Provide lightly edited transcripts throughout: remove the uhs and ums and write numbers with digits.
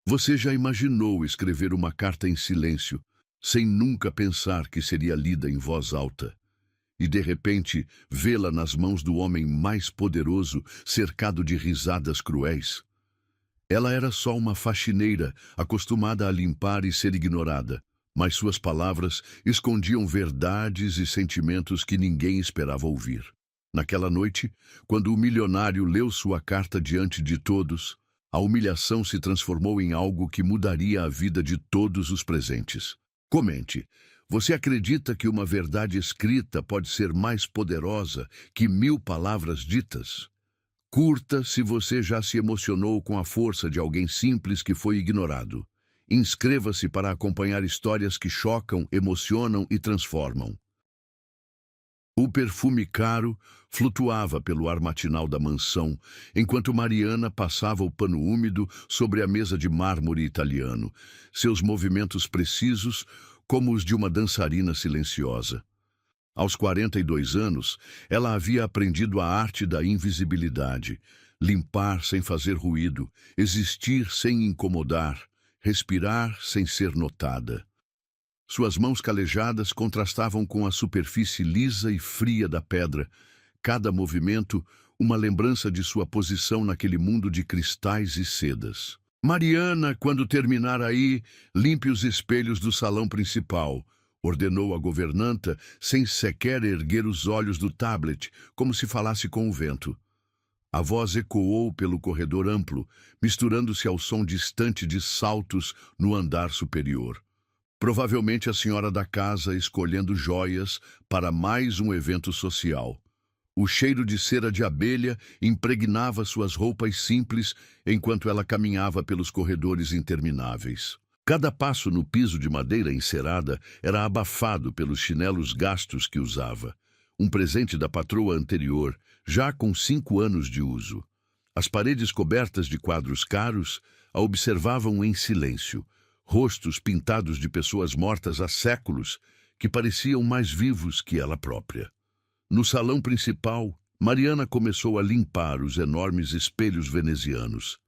Você já imaginou escrever uma carta em silêncio, sem nunca pensar que seria lida em voz alta? E de repente, vê-la nas mãos do homem mais poderoso, cercado de risadas cruéis? Ela era só uma faxineira, acostumada a limpar e ser ignorada, mas suas palavras escondiam verdades e sentimentos que ninguém esperava ouvir. Naquela noite, quando o milionário leu sua carta diante de todos, a humilhação se transformou em algo que mudaria a vida de todos os presentes. Comente. Você acredita que uma verdade escrita pode ser mais poderosa que 1000 palavras ditas? Curta se você já se emocionou com a força de alguém simples que foi ignorado. Inscreva-se para acompanhar histórias que chocam, emocionam e transformam. O perfume caro flutuava pelo ar matinal da mansão, enquanto Mariana passava o pano úmido sobre a mesa de mármore italiano, seus movimentos precisos como os de uma dançarina silenciosa. Aos 42 anos, ela havia aprendido a arte da invisibilidade, limpar sem fazer ruído, existir sem incomodar, respirar sem ser notada. Suas mãos calejadas contrastavam com a superfície lisa e fria da pedra, cada movimento uma lembrança de sua posição naquele mundo de cristais e sedas. Mariana, quando terminar aí, limpe os espelhos do salão principal, ordenou a governanta, sem sequer erguer os olhos do tablet, como se falasse com o vento. A voz ecoou pelo corredor amplo, misturando-se ao som distante de saltos no andar superior. Provavelmente a senhora da casa escolhendo joias para mais um evento social. O cheiro de cera de abelha impregnava suas roupas simples enquanto ela caminhava pelos corredores intermináveis. Cada passo no piso de madeira encerada era abafado pelos chinelos gastos que usava. Um presente da patroa anterior, já com 5 anos de uso. As paredes cobertas de quadros caros a observavam em silêncio. Rostos pintados de pessoas mortas há séculos, que pareciam mais vivos que ela própria. No salão principal, Mariana começou a limpar os enormes espelhos venezianos.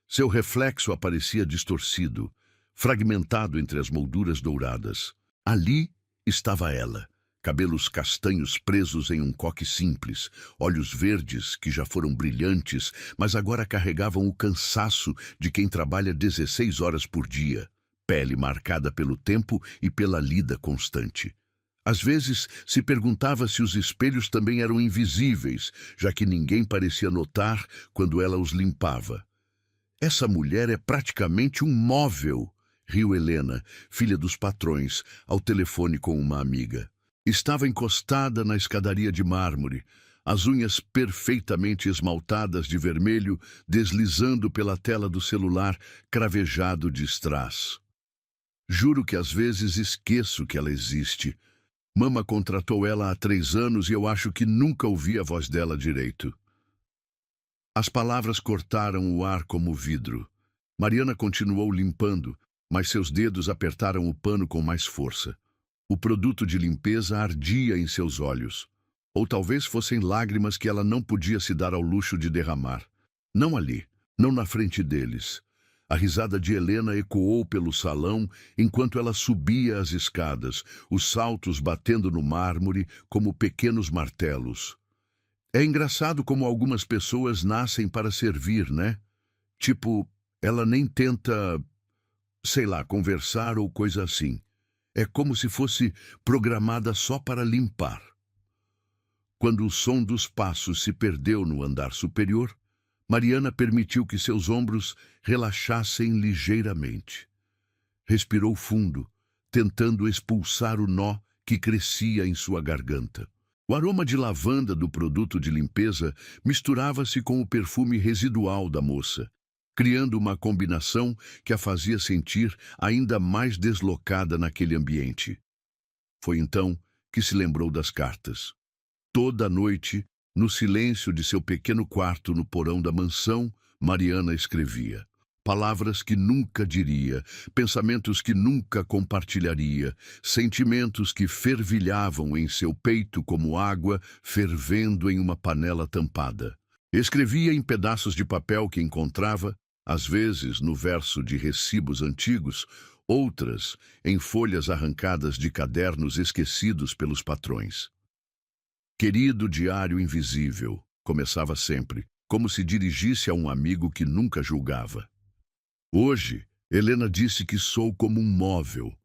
Seu reflexo aparecia distorcido, fragmentado entre as molduras douradas. Ali estava ela, cabelos castanhos presos em um coque simples, olhos verdes que já foram brilhantes, mas agora carregavam o cansaço de quem trabalha 16 horas por dia. Pele marcada pelo tempo e pela lida constante. Às vezes, se perguntava se os espelhos também eram invisíveis, já que ninguém parecia notar quando ela os limpava. Essa mulher é praticamente um móvel, riu Helena, filha dos patrões, ao telefone com uma amiga. Estava encostada na escadaria de mármore, as unhas perfeitamente esmaltadas de vermelho, deslizando pela tela do celular cravejado de strass. Juro que às vezes esqueço que ela existe. Mama contratou ela há 3 anos e eu acho que nunca ouvi a voz dela direito. As palavras cortaram o ar como vidro. Mariana continuou limpando, mas seus dedos apertaram o pano com mais força. O produto de limpeza ardia em seus olhos. Ou talvez fossem lágrimas que ela não podia se dar ao luxo de derramar. Não ali, não na frente deles. A risada de Helena ecoou pelo salão enquanto ela subia as escadas, os saltos batendo no mármore como pequenos martelos. É engraçado como algumas pessoas nascem para servir, né? Tipo, ela nem tenta, sei lá, conversar ou coisa assim. É como se fosse programada só para limpar. Quando o som dos passos se perdeu no andar superior, Mariana permitiu que seus ombros relaxassem ligeiramente. Respirou fundo, tentando expulsar o nó que crescia em sua garganta. O aroma de lavanda do produto de limpeza misturava-se com o perfume residual da moça, criando uma combinação que a fazia sentir ainda mais deslocada naquele ambiente. Foi então que se lembrou das cartas. Toda a noite, no silêncio de seu pequeno quarto no porão da mansão, Mariana escrevia. Palavras que nunca diria, pensamentos que nunca compartilharia, sentimentos que fervilhavam em seu peito como água fervendo em uma panela tampada. Escrevia em pedaços de papel que encontrava, às vezes no verso de recibos antigos, outras em folhas arrancadas de cadernos esquecidos pelos patrões. Querido diário invisível, começava sempre, como se dirigisse a um amigo que nunca julgava. Hoje, Helena disse que sou como um móvel.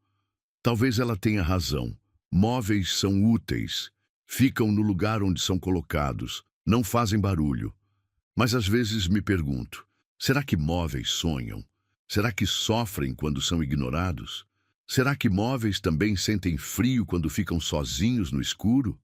Talvez ela tenha razão. Móveis são úteis, ficam no lugar onde são colocados, não fazem barulho. Mas às vezes me pergunto, será que móveis sonham? Será que sofrem quando são ignorados? Será que móveis também sentem frio quando ficam sozinhos no escuro?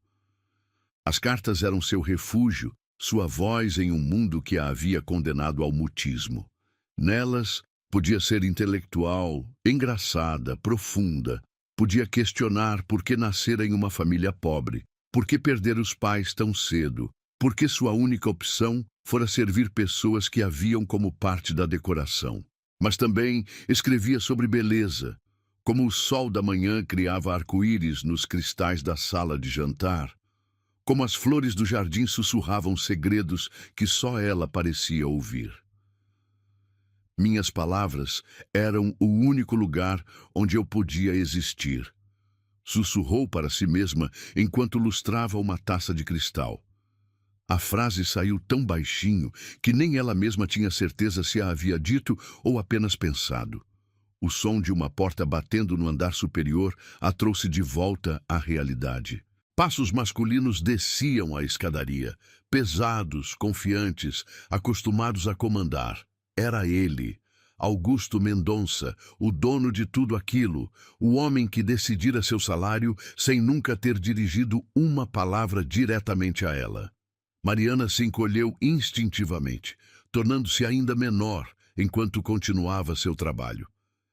As cartas eram seu refúgio, sua voz em um mundo que a havia condenado ao mutismo. Nelas, podia ser intelectual, engraçada, profunda. Podia questionar por que nascera em uma família pobre, por que perder os pais tão cedo, por que sua única opção fora servir pessoas que a viam como parte da decoração. Mas também escrevia sobre beleza, como o sol da manhã criava arco-íris nos cristais da sala de jantar, como as flores do jardim sussurravam segredos que só ela parecia ouvir. Minhas palavras eram o único lugar onde eu podia existir. Sussurrou para si mesma enquanto lustrava uma taça de cristal. A frase saiu tão baixinho que nem ela mesma tinha certeza se a havia dito ou apenas pensado. O som de uma porta batendo no andar superior a trouxe de volta à realidade. Passos masculinos desciam a escadaria, pesados, confiantes, acostumados a comandar. Era ele, Augusto Mendonça, o dono de tudo aquilo, o homem que decidira seu salário sem nunca ter dirigido uma palavra diretamente a ela. Mariana se encolheu instintivamente, tornando-se ainda menor enquanto continuava seu trabalho.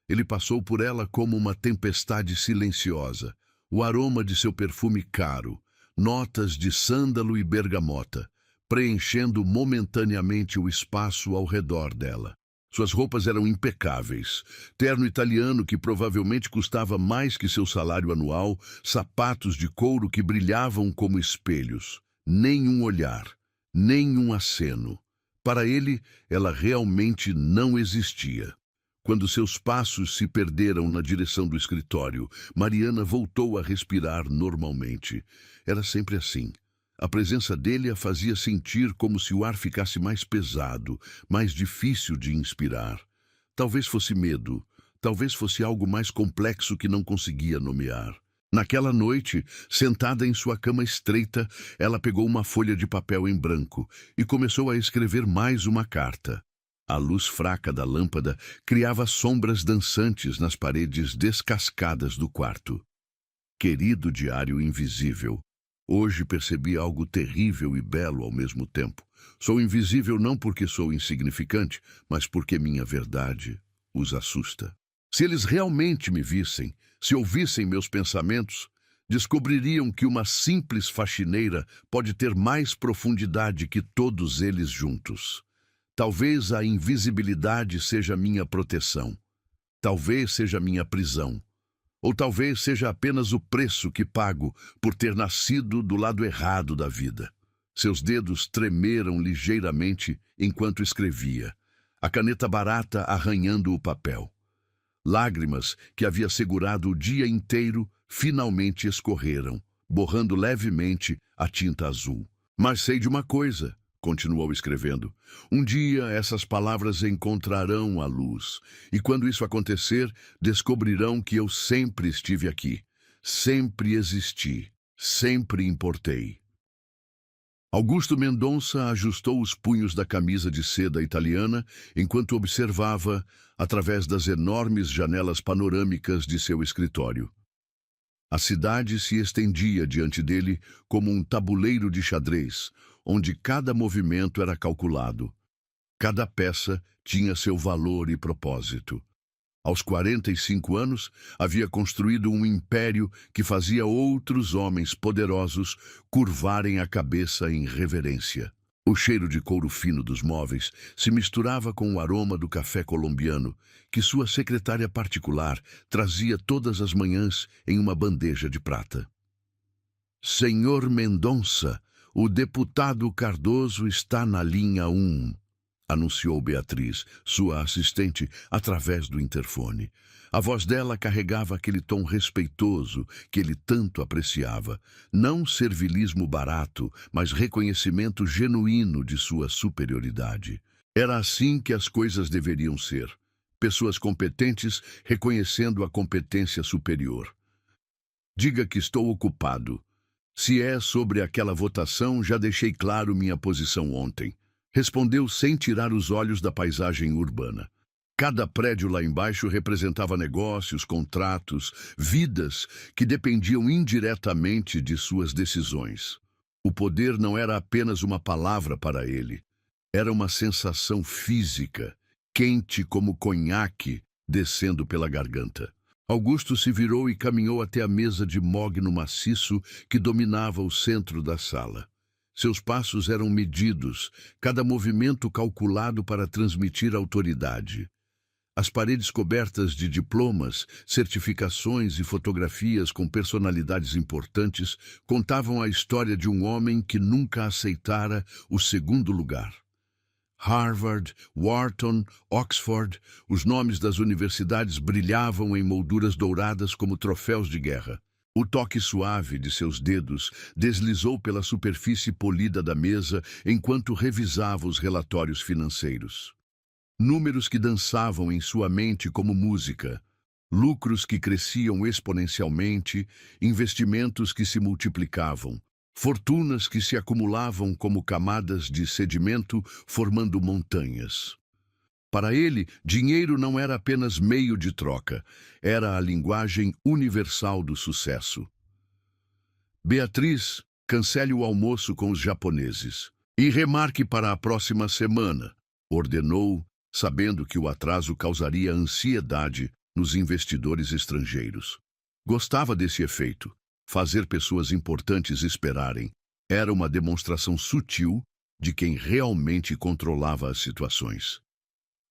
Ele passou por ela como uma tempestade silenciosa, o aroma de seu perfume caro, notas de sândalo e bergamota, preenchendo momentaneamente o espaço ao redor dela. Suas roupas eram impecáveis, terno italiano que provavelmente custava mais que seu salário anual, sapatos de couro que brilhavam como espelhos. Nenhum olhar, nenhum aceno. Para ele, ela realmente não existia. Quando seus passos se perderam na direção do escritório, Mariana voltou a respirar normalmente. Era sempre assim. A presença dele a fazia sentir como se o ar ficasse mais pesado, mais difícil de inspirar. Talvez fosse medo, talvez fosse algo mais complexo que não conseguia nomear. Naquela noite, sentada em sua cama estreita, ela pegou uma folha de papel em branco e começou a escrever mais uma carta. A luz fraca da lâmpada criava sombras dançantes nas paredes descascadas do quarto. Querido diário invisível, hoje percebi algo terrível e belo ao mesmo tempo. Sou invisível não porque sou insignificante, mas porque minha verdade os assusta. Se eles realmente me vissem, se ouvissem meus pensamentos, descobririam que uma simples faxineira pode ter mais profundidade que todos eles juntos. Talvez a invisibilidade seja minha proteção. Talvez seja minha prisão. Ou talvez seja apenas o preço que pago por ter nascido do lado errado da vida. Seus dedos tremeram ligeiramente enquanto escrevia, a caneta barata arranhando o papel. Lágrimas que havia segurado o dia inteiro finalmente escorreram, borrando levemente a tinta azul. Mas sei de uma coisa, continuou escrevendo. Um dia essas palavras encontrarão a luz, e quando isso acontecer, descobrirão que eu sempre estive aqui, sempre existi, sempre importei. Augusto Mendonça ajustou os punhos da camisa de seda italiana enquanto observava através das enormes janelas panorâmicas de seu escritório. A cidade se estendia diante dele como um tabuleiro de xadrez, onde cada movimento era calculado. Cada peça tinha seu valor e propósito. Aos 45 anos, havia construído um império que fazia outros homens poderosos curvarem a cabeça em reverência. O cheiro de couro fino dos móveis se misturava com o aroma do café colombiano que sua secretária particular trazia todas as manhãs em uma bandeja de prata. Senhor Mendonça, o deputado Cardoso está na linha 1. anunciou Beatriz, sua assistente, através do interfone. A voz dela carregava aquele tom respeitoso que ele tanto apreciava. Não servilismo barato, mas reconhecimento genuíno de sua superioridade. Era assim que as coisas deveriam ser. Pessoas competentes reconhecendo a competência superior. Diga que estou ocupado. Se é sobre aquela votação, já deixei claro minha posição ontem. Respondeu sem tirar os olhos da paisagem urbana. Cada prédio lá embaixo representava negócios, contratos, vidas que dependiam indiretamente de suas decisões. O poder não era apenas uma palavra para ele. Era uma sensação física, quente como conhaque, descendo pela garganta. Augusto se virou e caminhou até a mesa de mogno maciço que dominava o centro da sala. Seus passos eram medidos, cada movimento calculado para transmitir autoridade. As paredes cobertas de diplomas, certificações e fotografias com personalidades importantes contavam a história de um homem que nunca aceitara o segundo lugar. Harvard, Wharton, Oxford, os nomes das universidades brilhavam em molduras douradas como troféus de guerra. O toque suave de seus dedos deslizou pela superfície polida da mesa enquanto revisava os relatórios financeiros. Números que dançavam em sua mente como música, lucros que cresciam exponencialmente, investimentos que se multiplicavam, fortunas que se acumulavam como camadas de sedimento, formando montanhas. Para ele, dinheiro não era apenas meio de troca, era a linguagem universal do sucesso. Beatriz, cancele o almoço com os japoneses e remarque para a próxima semana, ordenou, sabendo que o atraso causaria ansiedade nos investidores estrangeiros. Gostava desse efeito. Fazer pessoas importantes esperarem era uma demonstração sutil de quem realmente controlava as situações.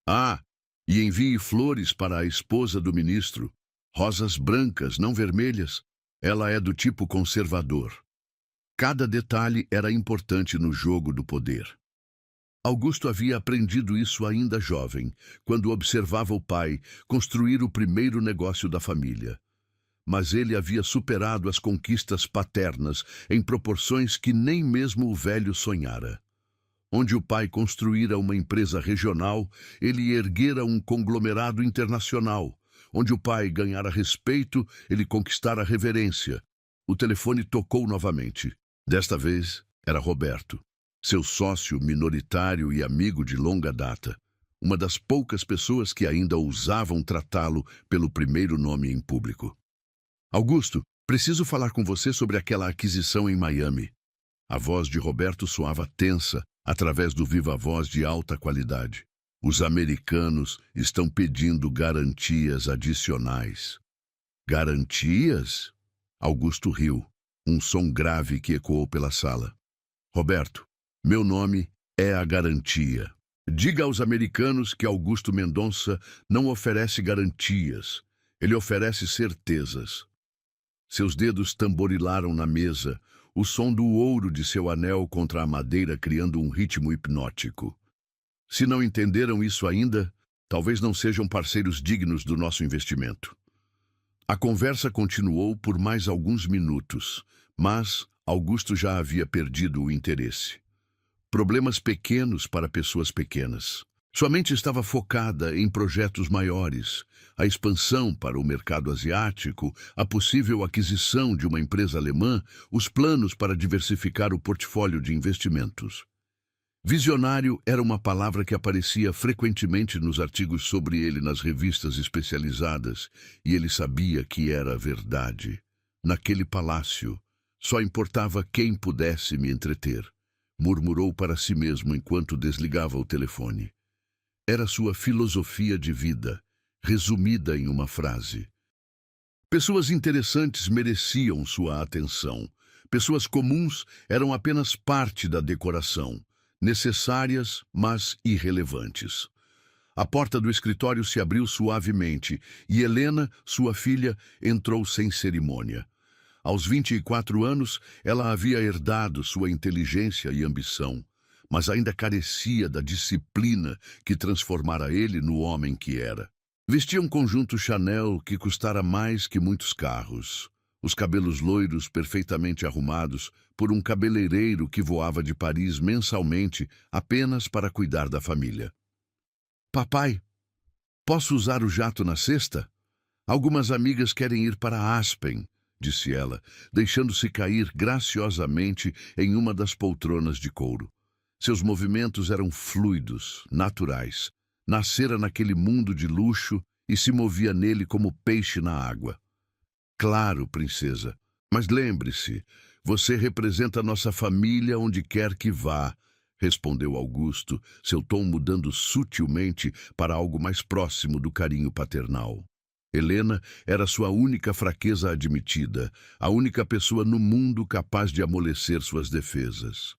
Ah, e envie flores para a esposa do ministro, rosas brancas, não vermelhas. Ela é do tipo conservador. Cada detalhe era importante no jogo do poder. Augusto havia aprendido isso ainda jovem, quando observava o pai construir o primeiro negócio da família. Mas ele havia superado as conquistas paternas em proporções que nem mesmo o velho sonhara. Onde o pai construíra uma empresa regional, ele erguera um conglomerado internacional. Onde o pai ganhara respeito, ele conquistara reverência. O telefone tocou novamente. Desta vez, era Roberto, seu sócio minoritário e amigo de longa data. Uma das poucas pessoas que ainda ousavam tratá-lo pelo primeiro nome em público. Augusto, preciso falar com você sobre aquela aquisição em Miami. A voz de Roberto soava tensa, através do viva-voz de alta qualidade. Os americanos estão pedindo garantias adicionais. Garantias? Augusto riu, um som grave que ecoou pela sala. Roberto, meu nome é a garantia. Diga aos americanos que Augusto Mendonça não oferece garantias. Ele oferece certezas. Seus dedos tamborilaram na mesa, o som do ouro de seu anel contra a madeira criando um ritmo hipnótico. Se não entenderam isso ainda, talvez não sejam parceiros dignos do nosso investimento. A conversa continuou por mais alguns minutos, mas Augusto já havia perdido o interesse. Problemas pequenos para pessoas pequenas. Sua mente estava focada em projetos maiores, a expansão para o mercado asiático, a possível aquisição de uma empresa alemã, os planos para diversificar o portfólio de investimentos. Visionário era uma palavra que aparecia frequentemente nos artigos sobre ele nas revistas especializadas, e ele sabia que era verdade. Naquele palácio, só importava quem pudesse me entreter, murmurou para si mesmo enquanto desligava o telefone. Era sua filosofia de vida, resumida em uma frase. Pessoas interessantes mereciam sua atenção. Pessoas comuns eram apenas parte da decoração, necessárias, mas irrelevantes. A porta do escritório se abriu suavemente e Helena, sua filha, entrou sem cerimônia. Aos 24 anos, ela havia herdado sua inteligência e ambição, mas ainda carecia da disciplina que transformara ele no homem que era. Vestia um conjunto Chanel que custara mais que muitos carros. Os cabelos loiros perfeitamente arrumados por um cabeleireiro que voava de Paris mensalmente apenas para cuidar da família. Papai, posso usar o jato na sexta? Algumas amigas querem ir para Aspen, disse ela, deixando-se cair graciosamente em uma das poltronas de couro. Seus movimentos eram fluidos, naturais. Nascera naquele mundo de luxo e se movia nele como peixe na água. Claro, princesa, mas lembre-se, você representa nossa família onde quer que vá, respondeu Augusto, seu tom mudando sutilmente para algo mais próximo do carinho paternal. Helena era sua única fraqueza admitida, a única pessoa no mundo capaz de amolecer suas defesas.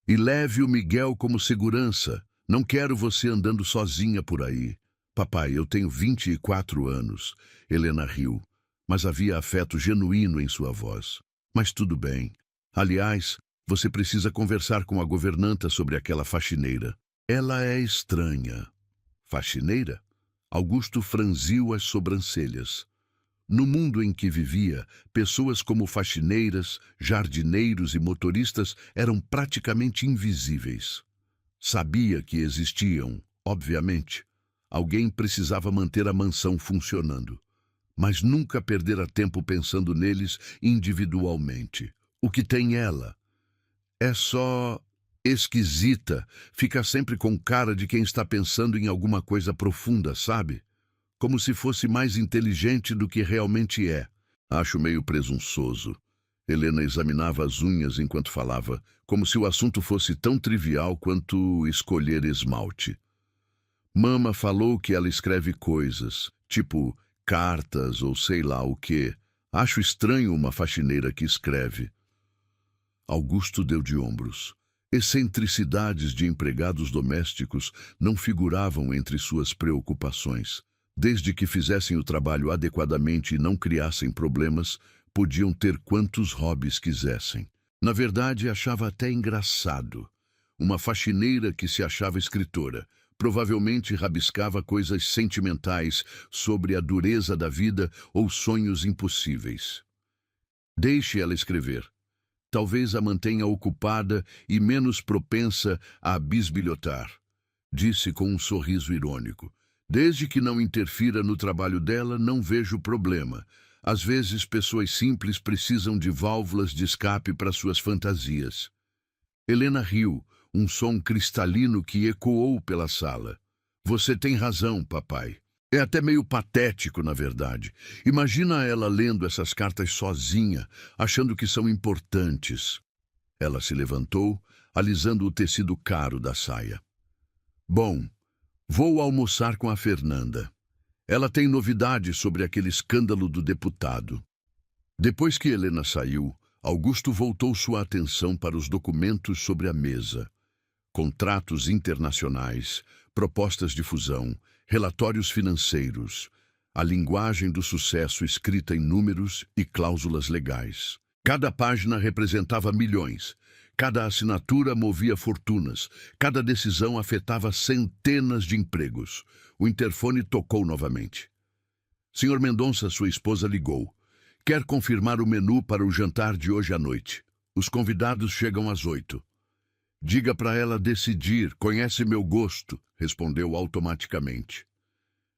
E leve o Miguel como segurança. Não quero você andando sozinha por aí. Papai, eu tenho 24 anos. Helena riu, mas havia afeto genuíno em sua voz. Mas tudo bem. Aliás, você precisa conversar com a governanta sobre aquela faxineira. Ela é estranha. Faxineira? Augusto franziu as sobrancelhas. No mundo em que vivia, pessoas como faxineiras, jardineiros e motoristas eram praticamente invisíveis. Sabia que existiam, obviamente. Alguém precisava manter a mansão funcionando. Mas nunca perdera tempo pensando neles individualmente. O que tem ela? É só esquisita, fica sempre com cara de quem está pensando em alguma coisa profunda, sabe? Como se fosse mais inteligente do que realmente é. Acho meio presunçoso. Helena examinava as unhas enquanto falava, como se o assunto fosse tão trivial quanto escolher esmalte. Mama falou que ela escreve coisas, tipo cartas ou sei lá o quê. Acho estranho uma faxineira que escreve. Augusto deu de ombros. Excentricidades de empregados domésticos não figuravam entre suas preocupações. Desde que fizessem o trabalho adequadamente e não criassem problemas, podiam ter quantos hobbies quisessem. Na verdade, achava até engraçado. Uma faxineira que se achava escritora. Provavelmente rabiscava coisas sentimentais sobre a dureza da vida ou sonhos impossíveis. Deixe ela escrever. Talvez a mantenha ocupada e menos propensa a bisbilhotar, disse com um sorriso irônico. Desde que não interfira no trabalho dela, não vejo problema. Às vezes, pessoas simples precisam de válvulas de escape para suas fantasias. Helena riu, um som cristalino que ecoou pela sala. Você tem razão, papai. É até meio patético, na verdade. Imagina ela lendo essas cartas sozinha, achando que são importantes. Ela se levantou, alisando o tecido caro da saia. Bom, vou almoçar com a Fernanda. Ela tem novidades sobre aquele escândalo do deputado. Depois que Helena saiu, Augusto voltou sua atenção para os documentos sobre a mesa. Contratos internacionais, propostas de fusão, relatórios financeiros, a linguagem do sucesso escrita em números e cláusulas legais. Cada página representava milhões, cada assinatura movia fortunas, cada decisão afetava centenas de empregos. O interfone tocou novamente. Senhor Mendonça, sua esposa, ligou. Quer confirmar o menu para o jantar de hoje à noite. Os convidados chegam às 8. Diga para ela decidir, conhece meu gosto, respondeu automaticamente.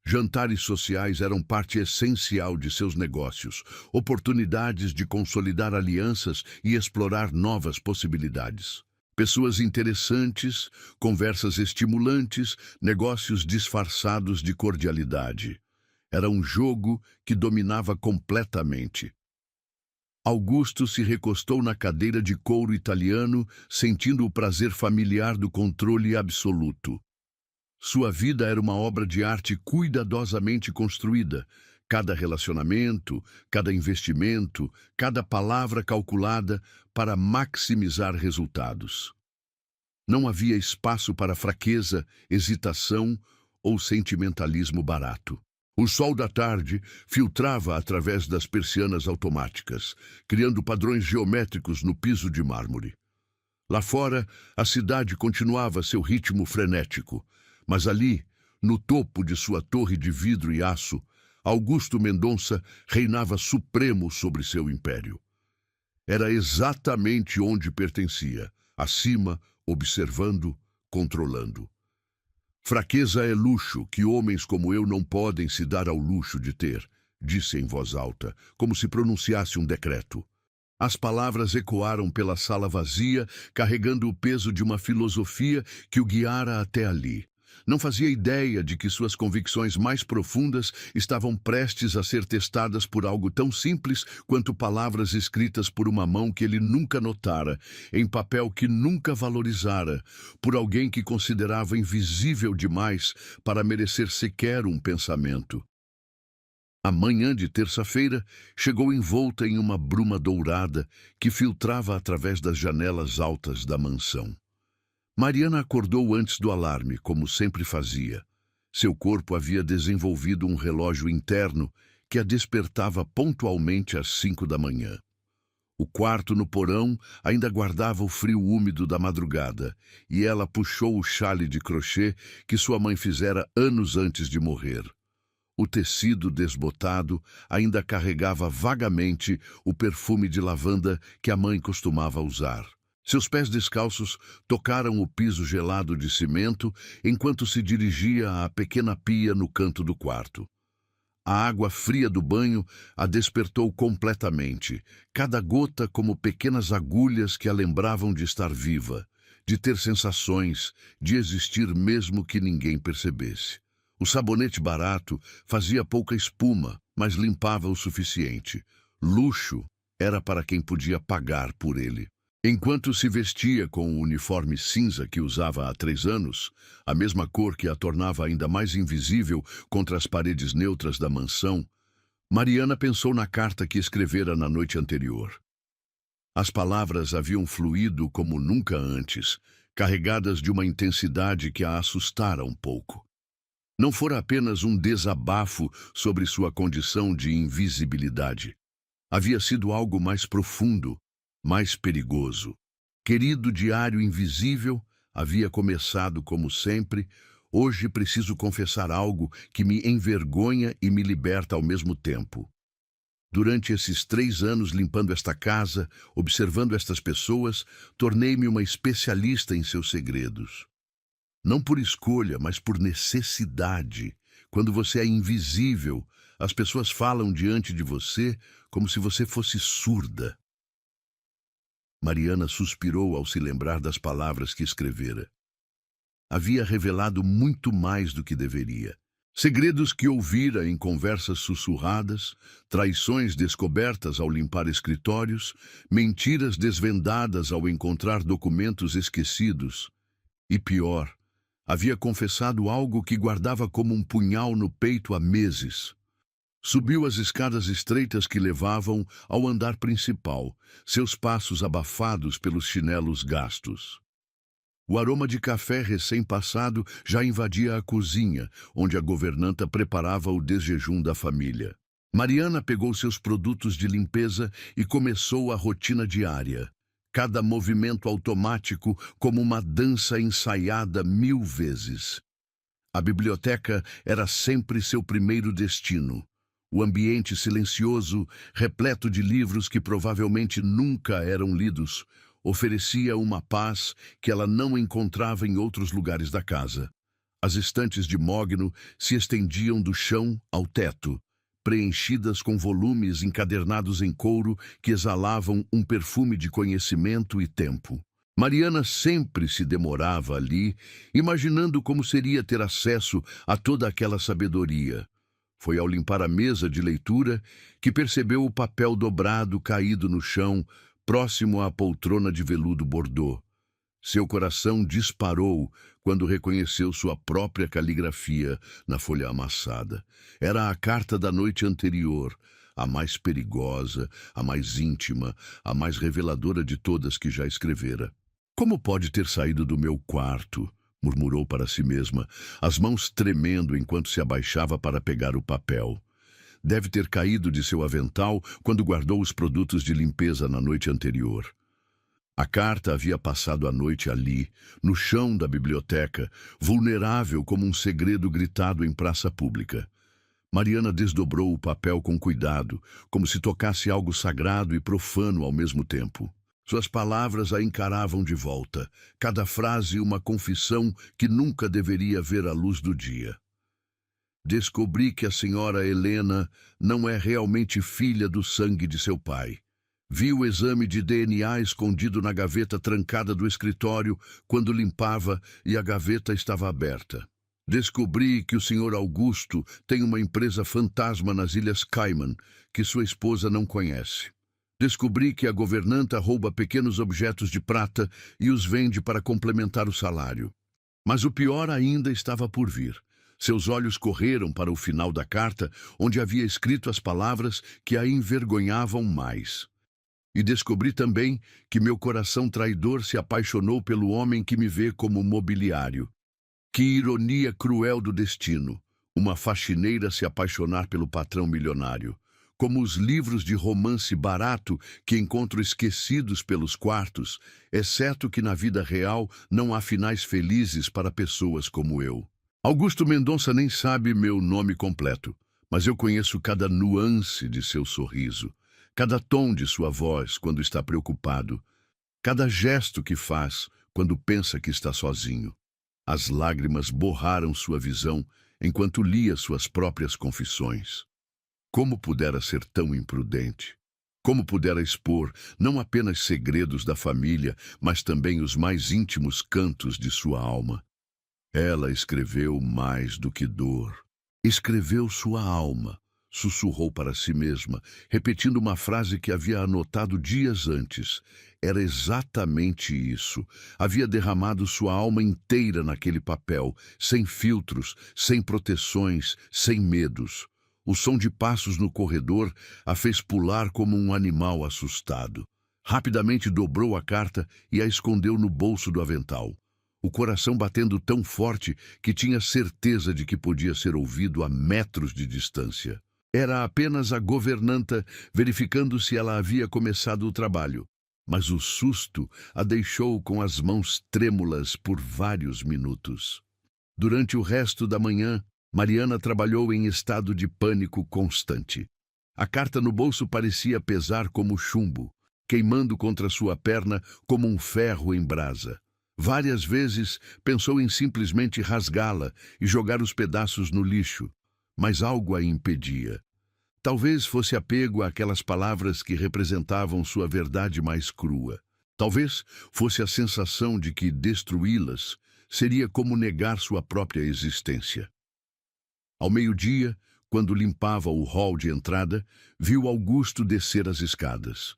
Jantares sociais eram parte essencial de seus negócios, oportunidades de consolidar alianças e explorar novas possibilidades. Pessoas interessantes, conversas estimulantes, negócios disfarçados de cordialidade. Era um jogo que dominava completamente. Augusto se recostou na cadeira de couro italiano, sentindo o prazer familiar do controle absoluto. Sua vida era uma obra de arte cuidadosamente construída. Cada relacionamento, cada investimento, cada palavra calculada para maximizar resultados. Não havia espaço para fraqueza, hesitação ou sentimentalismo barato. O sol da tarde filtrava através das persianas automáticas, criando padrões geométricos no piso de mármore. Lá fora, a cidade continuava seu ritmo frenético, mas ali, no topo de sua torre de vidro e aço, Augusto Mendonça reinava supremo sobre seu império. Era exatamente onde pertencia, acima, observando, controlando. Fraqueza é luxo que homens como eu não podem se dar ao luxo de ter, disse em voz alta, como se pronunciasse um decreto. As palavras ecoaram pela sala vazia, carregando o peso de uma filosofia que o guiara até ali. Não fazia ideia de que suas convicções mais profundas estavam prestes a ser testadas por algo tão simples quanto palavras escritas por uma mão que ele nunca notara, em papel que nunca valorizara, por alguém que considerava invisível demais para merecer sequer um pensamento. A manhã de terça-feira chegou envolta em uma bruma dourada que filtrava através das janelas altas da mansão. Mariana acordou antes do alarme, como sempre fazia. Seu corpo havia desenvolvido um relógio interno que a despertava pontualmente às 5 da manhã. O quarto no porão ainda guardava o frio úmido da madrugada, e ela puxou o xale de crochê que sua mãe fizera anos antes de morrer. O tecido desbotado ainda carregava vagamente o perfume de lavanda que a mãe costumava usar. Seus pés descalços tocaram o piso gelado de cimento enquanto se dirigia à pequena pia no canto do quarto. A água fria do banho a despertou completamente, cada gota como pequenas agulhas que a lembravam de estar viva, de ter sensações, de existir mesmo que ninguém percebesse. O sabonete barato fazia pouca espuma, mas limpava o suficiente. Luxo era para quem podia pagar por ele. Enquanto se vestia com o uniforme cinza que usava há 3 anos, a mesma cor que a tornava ainda mais invisível contra as paredes neutras da mansão, Mariana pensou na carta que escrevera na noite anterior. As palavras haviam fluído como nunca antes, carregadas de uma intensidade que a assustara um pouco. Não fora apenas um desabafo sobre sua condição de invisibilidade. Havia sido algo mais profundo, mais perigoso. Querido diário invisível, havia começado como sempre. Hoje preciso confessar algo que me envergonha e me liberta ao mesmo tempo. Durante esses 3 anos limpando esta casa, observando estas pessoas, tornei-me uma especialista em seus segredos. Não por escolha, mas por necessidade. Quando você é invisível, as pessoas falam diante de você como se você fosse surda. Mariana suspirou ao se lembrar das palavras que escrevera. Havia revelado muito mais do que deveria. Segredos que ouvira em conversas sussurradas, traições descobertas ao limpar escritórios, mentiras desvendadas ao encontrar documentos esquecidos. E pior, havia confessado algo que guardava como um punhal no peito há meses. Subiu as escadas estreitas que levavam ao andar principal, seus passos abafados pelos chinelos gastos. O aroma de café recém-passado já invadia a cozinha, onde a governanta preparava o desjejum da família. Mariana pegou seus produtos de limpeza e começou a rotina diária. Cada movimento automático como uma dança ensaiada 1000 vezes. A biblioteca era sempre seu primeiro destino. O ambiente silencioso, repleto de livros que provavelmente nunca eram lidos, oferecia uma paz que ela não encontrava em outros lugares da casa. As estantes de mogno se estendiam do chão ao teto, preenchidas com volumes encadernados em couro que exalavam um perfume de conhecimento e tempo. Mariana sempre se demorava ali, imaginando como seria ter acesso a toda aquela sabedoria. Foi ao limpar a mesa de leitura que percebeu o papel dobrado caído no chão, próximo à poltrona de veludo bordô. Seu coração disparou quando reconheceu sua própria caligrafia na folha amassada. Era a carta da noite anterior, a mais perigosa, a mais íntima, a mais reveladora de todas que já escrevera. Como pode ter saído do meu quarto? Murmurou para si mesma, as mãos tremendo enquanto se abaixava para pegar o papel. Deve ter caído de seu avental quando guardou os produtos de limpeza na noite anterior. A carta havia passado a noite ali, no chão da biblioteca, vulnerável como um segredo gritado em praça pública. Mariana desdobrou o papel com cuidado, como se tocasse algo sagrado e profano ao mesmo tempo. Suas palavras a encaravam de volta, cada frase uma confissão que nunca deveria ver a luz do dia. Descobri que a senhora Helena não é realmente filha do sangue de seu pai. Vi o exame de DNA escondido na gaveta trancada do escritório quando limpava e a gaveta estava aberta. Descobri que o Sr. Augusto tem uma empresa fantasma nas Ilhas Cayman, que sua esposa não conhece. Descobri que a governanta rouba pequenos objetos de prata e os vende para complementar o salário. Mas o pior ainda estava por vir. Seus olhos correram para o final da carta, onde havia escrito as palavras que a envergonhavam mais. E descobri também que meu coração traidor se apaixonou pelo homem que me vê como mobiliário. Que ironia cruel do destino, uma faxineira se apaixonar pelo patrão milionário. Como os livros de romance barato que encontro esquecidos pelos quartos, exceto que na vida real não há finais felizes para pessoas como eu. Augusto Mendonça nem sabe meu nome completo, mas eu conheço cada nuance de seu sorriso, cada tom de sua voz quando está preocupado, cada gesto que faz quando pensa que está sozinho. As lágrimas borraram sua visão enquanto lia suas próprias confissões. Como pudera ser tão imprudente? Como pudera expor não apenas segredos da família, mas também os mais íntimos cantos de sua alma? Ela escreveu mais do que dor. Escreveu sua alma, sussurrou para si mesma, repetindo uma frase que havia anotado dias antes. Era exatamente isso. Havia derramado sua alma inteira naquele papel, sem filtros, sem proteções, sem medos. O som de passos no corredor a fez pular como um animal assustado. Rapidamente dobrou a carta e a escondeu no bolso do avental. O coração batendo tão forte que tinha certeza de que podia ser ouvido a metros de distância. Era apenas a governanta verificando se ela havia começado o trabalho. Mas o susto a deixou com as mãos trêmulas por vários minutos. Durante o resto da manhã, Mariana trabalhou em estado de pânico constante. A carta no bolso parecia pesar como chumbo, queimando contra sua perna como um ferro em brasa. Várias vezes pensou em simplesmente rasgá-la e jogar os pedaços no lixo, mas algo a impedia. Talvez fosse apego àquelas palavras que representavam sua verdade mais crua. Talvez fosse a sensação de que destruí-las seria como negar sua própria existência. Ao meio-dia, quando limpava o hall de entrada, viu Augusto descer as escadas.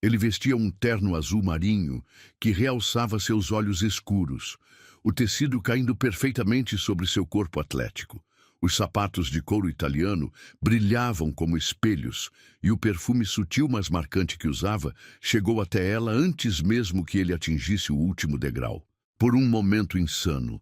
Ele vestia um terno azul marinho que realçava seus olhos escuros, o tecido caindo perfeitamente sobre seu corpo atlético. Os sapatos de couro italiano brilhavam como espelhos e o perfume sutil mas marcante que usava chegou até ela antes mesmo que ele atingisse o último degrau. Por um momento insano,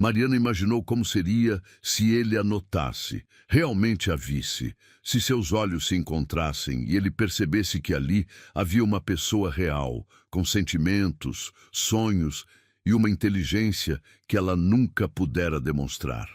Mariana imaginou como seria se ele a notasse, realmente a visse, se seus olhos se encontrassem e ele percebesse que ali havia uma pessoa real, com sentimentos, sonhos e uma inteligência que ela nunca pudera demonstrar.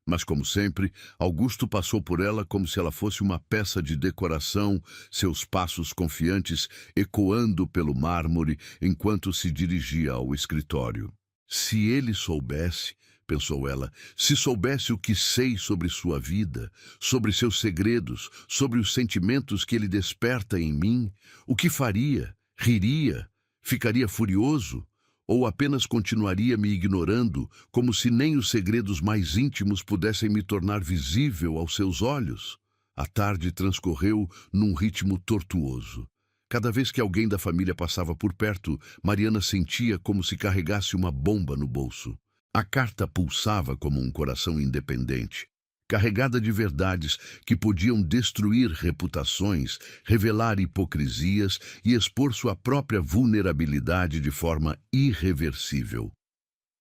Mas, como sempre, Augusto passou por ela como se ela fosse uma peça de decoração, seus passos confiantes ecoando pelo mármore enquanto se dirigia ao escritório. Se ele soubesse, pensou ela, se soubesse o que sei sobre sua vida, sobre seus segredos, sobre os sentimentos que ele desperta em mim, o que faria? Riria? Ficaria furioso? Ou apenas continuaria me ignorando, como se nem os segredos mais íntimos pudessem me tornar visível aos seus olhos? A tarde transcorreu num ritmo tortuoso. Cada vez que alguém da família passava por perto, Mariana sentia como se carregasse uma bomba no bolso. A carta pulsava como um coração independente, carregada de verdades que podiam destruir reputações, revelar hipocrisias e expor sua própria vulnerabilidade de forma irreversível.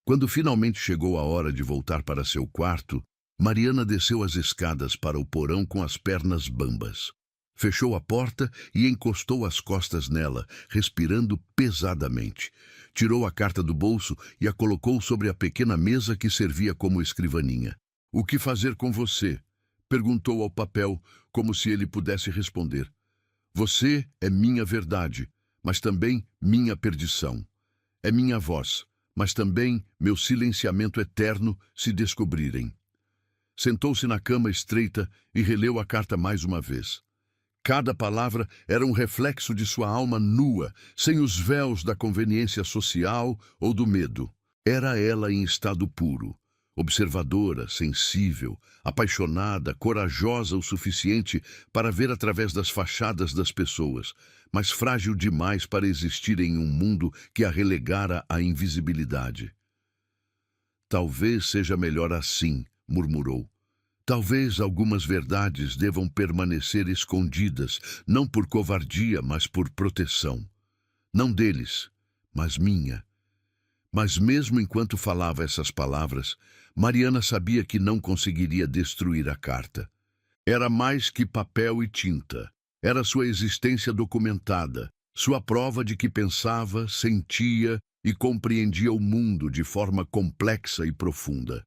Quando finalmente chegou a hora de voltar para seu quarto, Mariana desceu as escadas para o porão com as pernas bambas. Fechou a porta e encostou as costas nela, respirando pesadamente. Tirou a carta do bolso e a colocou sobre a pequena mesa que servia como escrivaninha. "O que fazer com você?" perguntou ao papel, como se ele pudesse responder. "Você é minha verdade, mas também minha perdição. É minha voz, mas também meu silenciamento eterno se descobrirem." Sentou-se na cama estreita e releu a carta mais uma vez. Cada palavra era um reflexo de sua alma nua, sem os véus da conveniência social ou do medo. Era ela em estado puro, observadora, sensível, apaixonada, corajosa o suficiente para ver através das fachadas das pessoas, mas frágil demais para existir em um mundo que a relegara à invisibilidade. "Talvez seja melhor assim", murmurou. "Talvez algumas verdades devam permanecer escondidas, não por covardia, mas por proteção. Não deles, mas minha." Mas mesmo enquanto falava essas palavras, Mariana sabia que não conseguiria destruir a carta. Era mais que papel e tinta. Era sua existência documentada, sua prova de que pensava, sentia e compreendia o mundo de forma complexa e profunda.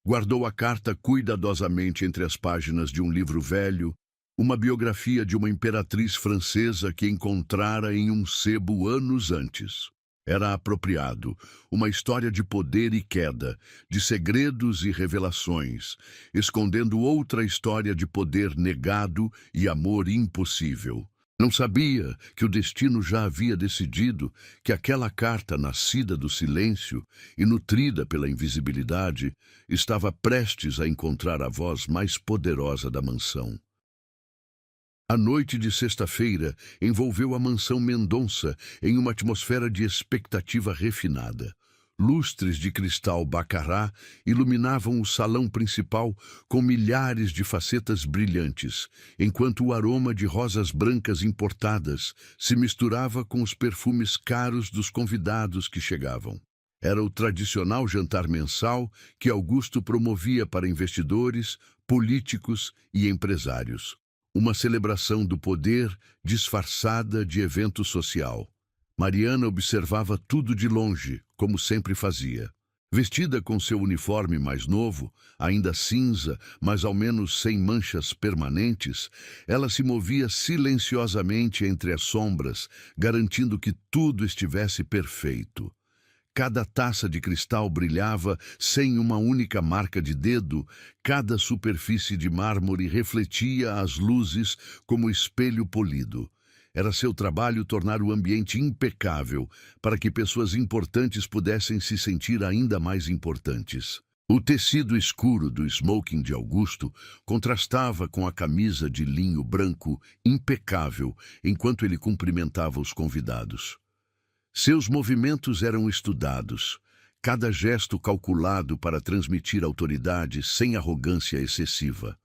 Guardou a carta cuidadosamente entre as páginas de um livro velho, uma biografia de uma imperatriz francesa que encontrara em um sebo anos antes. Era apropriado, uma história de poder e queda, de segredos e revelações, escondendo outra história de poder negado e amor impossível. Não sabia que o destino já havia decidido que aquela carta nascida do silêncio e nutrida pela invisibilidade estava prestes a encontrar a voz mais poderosa da mansão. A noite de sexta-feira envolveu a mansão Mendonça em uma atmosfera de expectativa refinada. Lustres de cristal baccará iluminavam o salão principal com milhares de facetas brilhantes, enquanto o aroma de rosas brancas importadas se misturava com os perfumes caros dos convidados que chegavam. Era o tradicional jantar mensal que Augusto promovia para investidores, políticos e empresários. Uma celebração do poder disfarçada de evento social. Mariana observava tudo de longe, como sempre fazia. Vestida com seu uniforme mais novo, ainda cinza, mas ao menos sem manchas permanentes, ela se movia silenciosamente entre as sombras, garantindo que tudo estivesse perfeito. Cada taça de cristal brilhava sem uma única marca de dedo, cada superfície de mármore refletia as luzes como espelho polido. Era seu trabalho tornar o ambiente impecável, para que pessoas importantes pudessem se sentir ainda mais importantes. O tecido escuro do smoking de Augusto contrastava com a camisa de linho branco impecável enquanto ele cumprimentava os convidados. Seus movimentos eram estudados, cada gesto calculado para transmitir autoridade sem arrogância excessiva.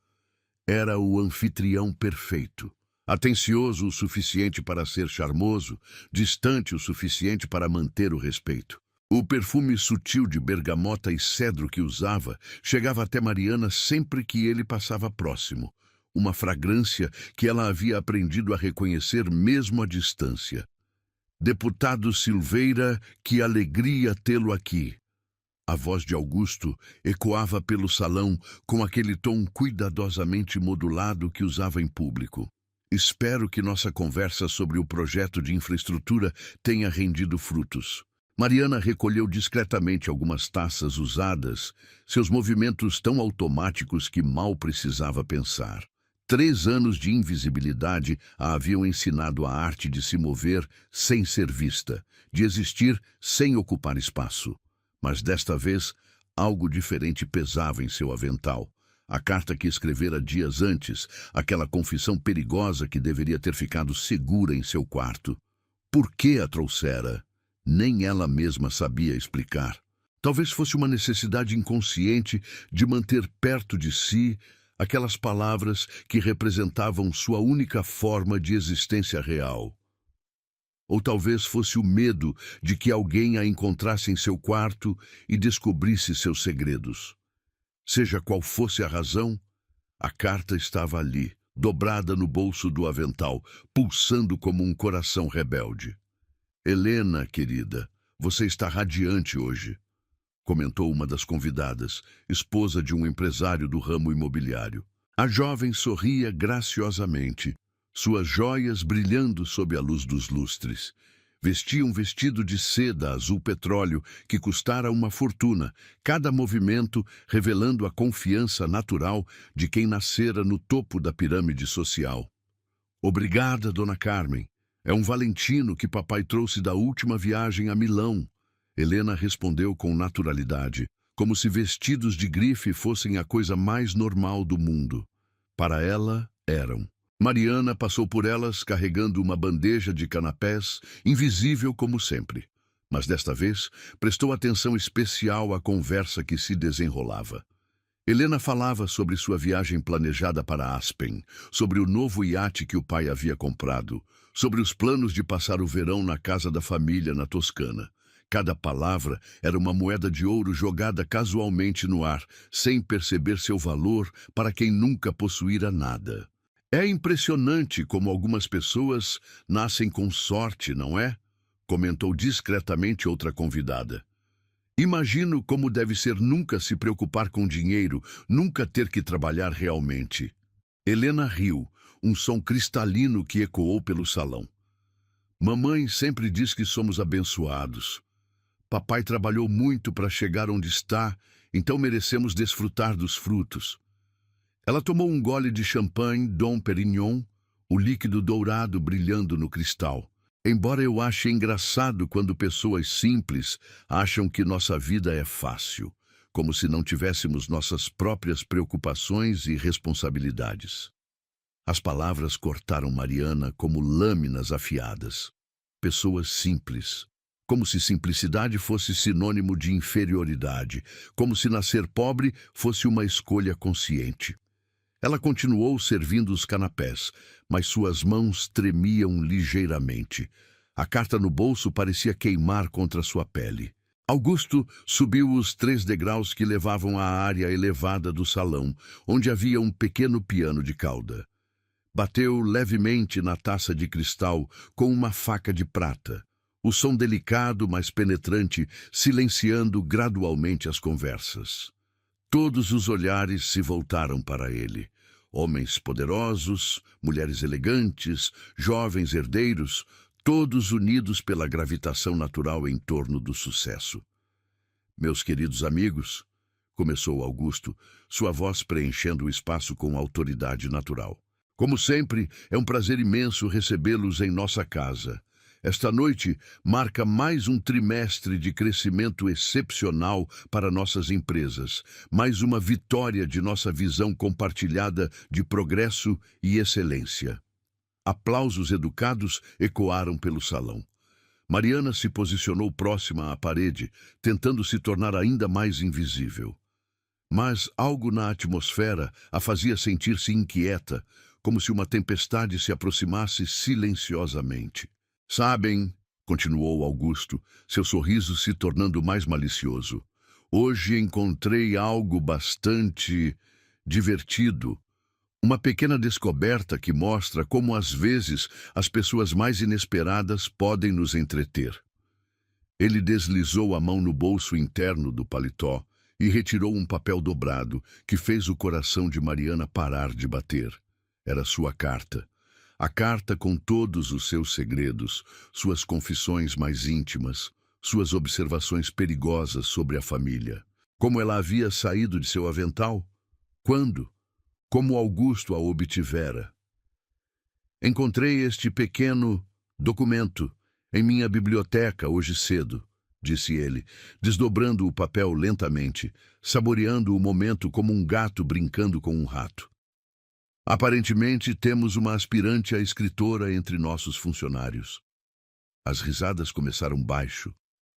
Era o anfitrião perfeito, atencioso o suficiente para ser charmoso, distante o suficiente para manter o respeito. O perfume sutil de bergamota e cedro que usava chegava até Mariana sempre que ele passava próximo, uma fragrância que ela havia aprendido a reconhecer mesmo à distância. "Deputado Silveira, que alegria tê-lo aqui." A voz de Augusto ecoava pelo salão com aquele tom cuidadosamente modulado que usava em público. "Espero que nossa conversa sobre o projeto de infraestrutura tenha rendido frutos." Mariana recolheu discretamente algumas taças usadas, seus movimentos tão automáticos que mal precisava pensar. 3 anos de invisibilidade a haviam ensinado a arte de se mover sem ser vista, de existir sem ocupar espaço. Mas desta vez, algo diferente pesava em seu avental. A carta que escrevera dias antes, aquela confissão perigosa que deveria ter ficado segura em seu quarto. Por que a trouxera? Nem ela mesma sabia explicar. Talvez fosse uma necessidade inconsciente de manter perto de si aquelas palavras que representavam sua única forma de existência real. Ou talvez fosse o medo de que alguém a encontrasse em seu quarto e descobrisse seus segredos. Seja qual fosse a razão, a carta estava ali, dobrada no bolso do avental, pulsando como um coração rebelde. Helena, querida, você está radiante hoje, comentou uma das convidadas, esposa de um empresário do ramo imobiliário. A jovem sorria graciosamente, suas joias brilhando sob a luz dos lustres. Vestia um vestido de seda azul petróleo que custara uma fortuna, cada movimento revelando a confiança natural de quem nascera no topo da pirâmide social. Obrigada, Dona Carmen. É um Valentino que papai trouxe da última viagem a Milão. Helena respondeu com naturalidade, como se vestidos de grife fossem a coisa mais normal do mundo. Para ela, eram. Mariana passou por elas carregando uma bandeja de canapés, invisível como sempre. Mas desta vez, prestou atenção especial à conversa que se desenrolava. Helena falava sobre sua viagem planejada para Aspen, sobre o novo iate que o pai havia comprado, sobre os planos de passar o verão na casa da família na Toscana. Cada palavra era uma moeda de ouro jogada casualmente no ar, sem perceber seu valor para quem nunca possuíra nada. É impressionante como algumas pessoas nascem com sorte, não é? Comentou discretamente outra convidada. Imagino como deve ser nunca se preocupar com dinheiro, nunca ter que trabalhar realmente. Helena riu, um som cristalino que ecoou pelo salão. Mamãe sempre diz que somos abençoados. Papai trabalhou muito para chegar onde está, então merecemos desfrutar dos frutos. Ela tomou um gole de champanhe Dom Perignon, o líquido dourado brilhando no cristal. Embora eu ache engraçado quando pessoas simples acham que nossa vida é fácil, como se não tivéssemos nossas próprias preocupações e responsabilidades. As palavras cortaram Mariana como lâminas afiadas. Pessoas simples. Como se simplicidade fosse sinônimo de inferioridade, como se nascer pobre fosse uma escolha consciente. Ela continuou servindo os canapés, mas suas mãos tremiam ligeiramente. A carta no bolso parecia queimar contra sua pele. Augusto subiu os 3 degraus que levavam à área elevada do salão, onde havia um pequeno piano de cauda. Bateu levemente na taça de cristal com uma faca de prata, o som delicado, mas penetrante, silenciando gradualmente as conversas. Todos os olhares se voltaram para ele. Homens poderosos, mulheres elegantes, jovens herdeiros, todos unidos pela gravitação natural em torno do sucesso. Meus queridos amigos, começou Augusto, sua voz preenchendo o espaço com autoridade natural. Como sempre, é um prazer imenso recebê-los em nossa casa. Esta noite marca mais um trimestre de crescimento excepcional para nossas empresas, mais uma vitória de nossa visão compartilhada de progresso e excelência. Aplausos educados ecoaram pelo salão. Mariana se posicionou próxima à parede, tentando se tornar ainda mais invisível. Mas algo na atmosfera a fazia sentir-se inquieta, como se uma tempestade se aproximasse silenciosamente. Sabem, continuou Augusto, seu sorriso se tornando mais malicioso, hoje encontrei algo bastante divertido. Uma pequena descoberta que mostra como às vezes as pessoas mais inesperadas podem nos entreter. Ele deslizou a mão no bolso interno do paletó e retirou um papel dobrado que fez o coração de Mariana parar de bater. Era sua carta. A carta com todos os seus segredos, suas confissões mais íntimas, suas observações perigosas sobre a família. Como ela havia saído de seu avental? Quando? Como Augusto a obtivera? Encontrei este pequeno documento em minha biblioteca hoje cedo, disse ele, desdobrando o papel lentamente, saboreando o momento como um gato brincando com um rato. Aparentemente, temos uma aspirante a escritora entre nossos funcionários. As risadas começaram baixo,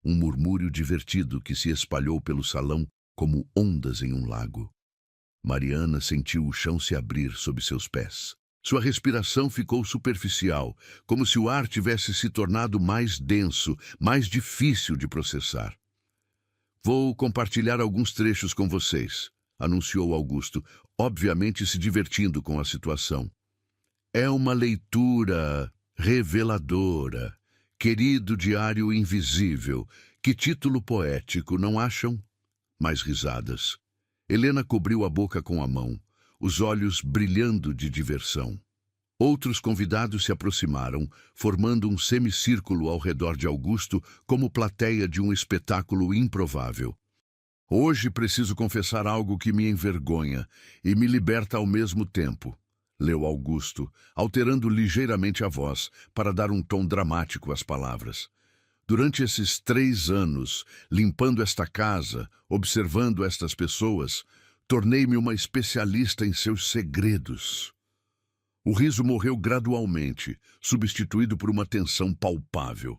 um murmúrio divertido que se espalhou pelo salão como ondas em um lago. Mariana sentiu o chão se abrir sob seus pés. Sua respiração ficou superficial, como se o ar tivesse se tornado mais denso, mais difícil de processar. Vou compartilhar alguns trechos com vocês, anunciou Augusto, obviamente se divertindo com a situação. É uma leitura reveladora. Querido Diário Invisível, que título poético, não acham? Mais risadas. Helena cobriu a boca com a mão, os olhos brilhando de diversão. Outros convidados se aproximaram, formando um semicírculo ao redor de Augusto, como plateia de um espetáculo improvável. Hoje preciso confessar algo que me envergonha e me liberta ao mesmo tempo, leu Augusto, alterando ligeiramente a voz para dar um tom dramático às palavras. Durante esses 3 anos, limpando esta casa, observando estas pessoas, tornei-me uma especialista em seus segredos. O riso morreu gradualmente, substituído por uma tensão palpável.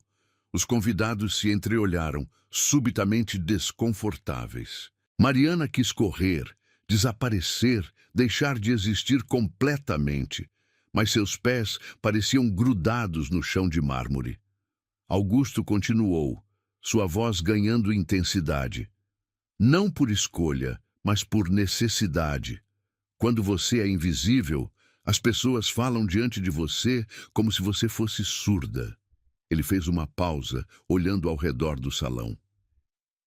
Os convidados se entreolharam, subitamente desconfortáveis. Mariana quis correr, desaparecer, deixar de existir completamente, mas seus pés pareciam grudados no chão de mármore. Augusto continuou, sua voz ganhando intensidade. Não por escolha, mas por necessidade. Quando você é invisível, as pessoas falam diante de você como se você fosse surda. Ele fez uma pausa, olhando ao redor do salão.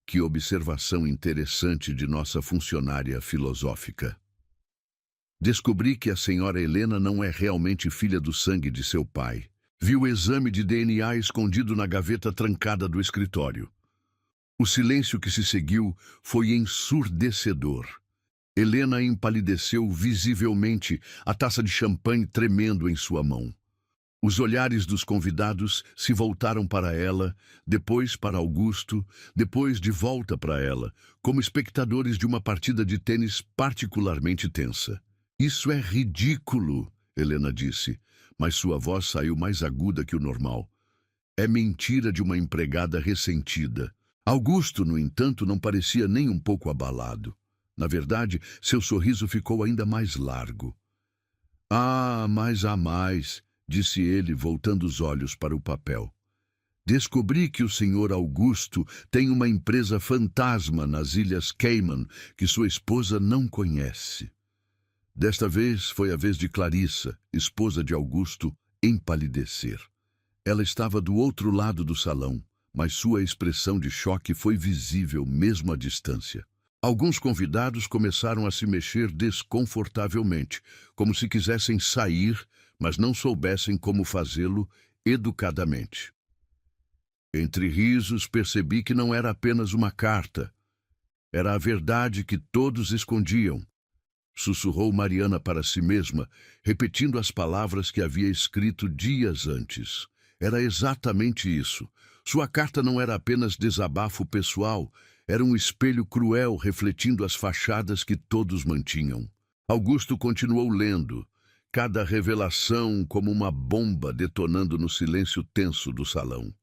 Que observação interessante de nossa funcionária filosófica. Descobri que a senhora Helena não é realmente filha do sangue de seu pai. Vi o exame de DNA escondido na gaveta trancada do escritório. O silêncio que se seguiu foi ensurdecedor. Helena empalideceu visivelmente, a taça de champanhe tremendo em sua mão. Os olhares dos convidados se voltaram para ela, depois para Augusto, depois de volta para ela, como espectadores de uma partida de tênis particularmente tensa. Isso é ridículo, Helena disse, mas sua voz saiu mais aguda que o normal. É mentira de uma empregada ressentida. Augusto, no entanto, não parecia nem um pouco abalado. Na verdade, seu sorriso ficou ainda mais largo. Ah, mas há mais, disse ele, voltando os olhos para o papel. Descobri que o senhor Augusto tem uma empresa fantasma nas Ilhas Cayman que sua esposa não conhece. Desta vez foi a vez de Clarissa, esposa de Augusto, empalidecer. Ela estava do outro lado do salão, mas sua expressão de choque foi visível mesmo à distância. Alguns convidados começaram a se mexer desconfortavelmente, como se quisessem sair, mas não soubessem como fazê-lo educadamente. Entre risos, percebi que não era apenas uma carta. Era a verdade que todos escondiam. Sussurrou Mariana para si mesma, repetindo as palavras que havia escrito dias antes. Era exatamente isso. Sua carta não era apenas desabafo pessoal, era um espelho cruel refletindo as fachadas que todos mantinham. Augusto continuou lendo, cada revelação como uma bomba detonando no silêncio tenso do salão.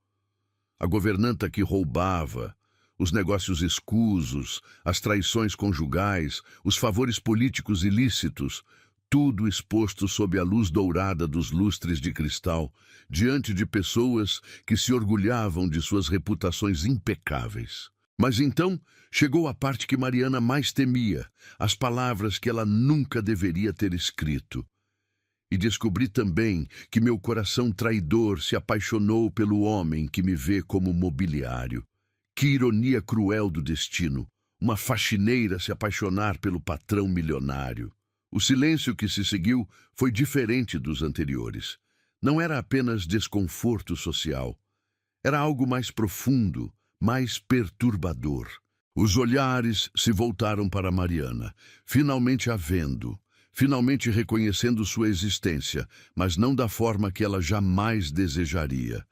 A governanta que roubava, os negócios escusos, as traições conjugais, os favores políticos ilícitos, tudo exposto sob a luz dourada dos lustres de cristal, diante de pessoas que se orgulhavam de suas reputações impecáveis. Mas então chegou a parte que Mariana mais temia, as palavras que ela nunca deveria ter escrito. E descobri também que meu coração traidor se apaixonou pelo homem que me vê como mobiliário. Que ironia cruel do destino, uma faxineira se apaixonar pelo patrão milionário. O silêncio que se seguiu foi diferente dos anteriores. Não era apenas desconforto social. Era algo mais profundo, mais perturbador. Os olhares se voltaram para Mariana, finalmente a vendo, finalmente reconhecendo sua existência, mas não da forma que ela jamais desejaria.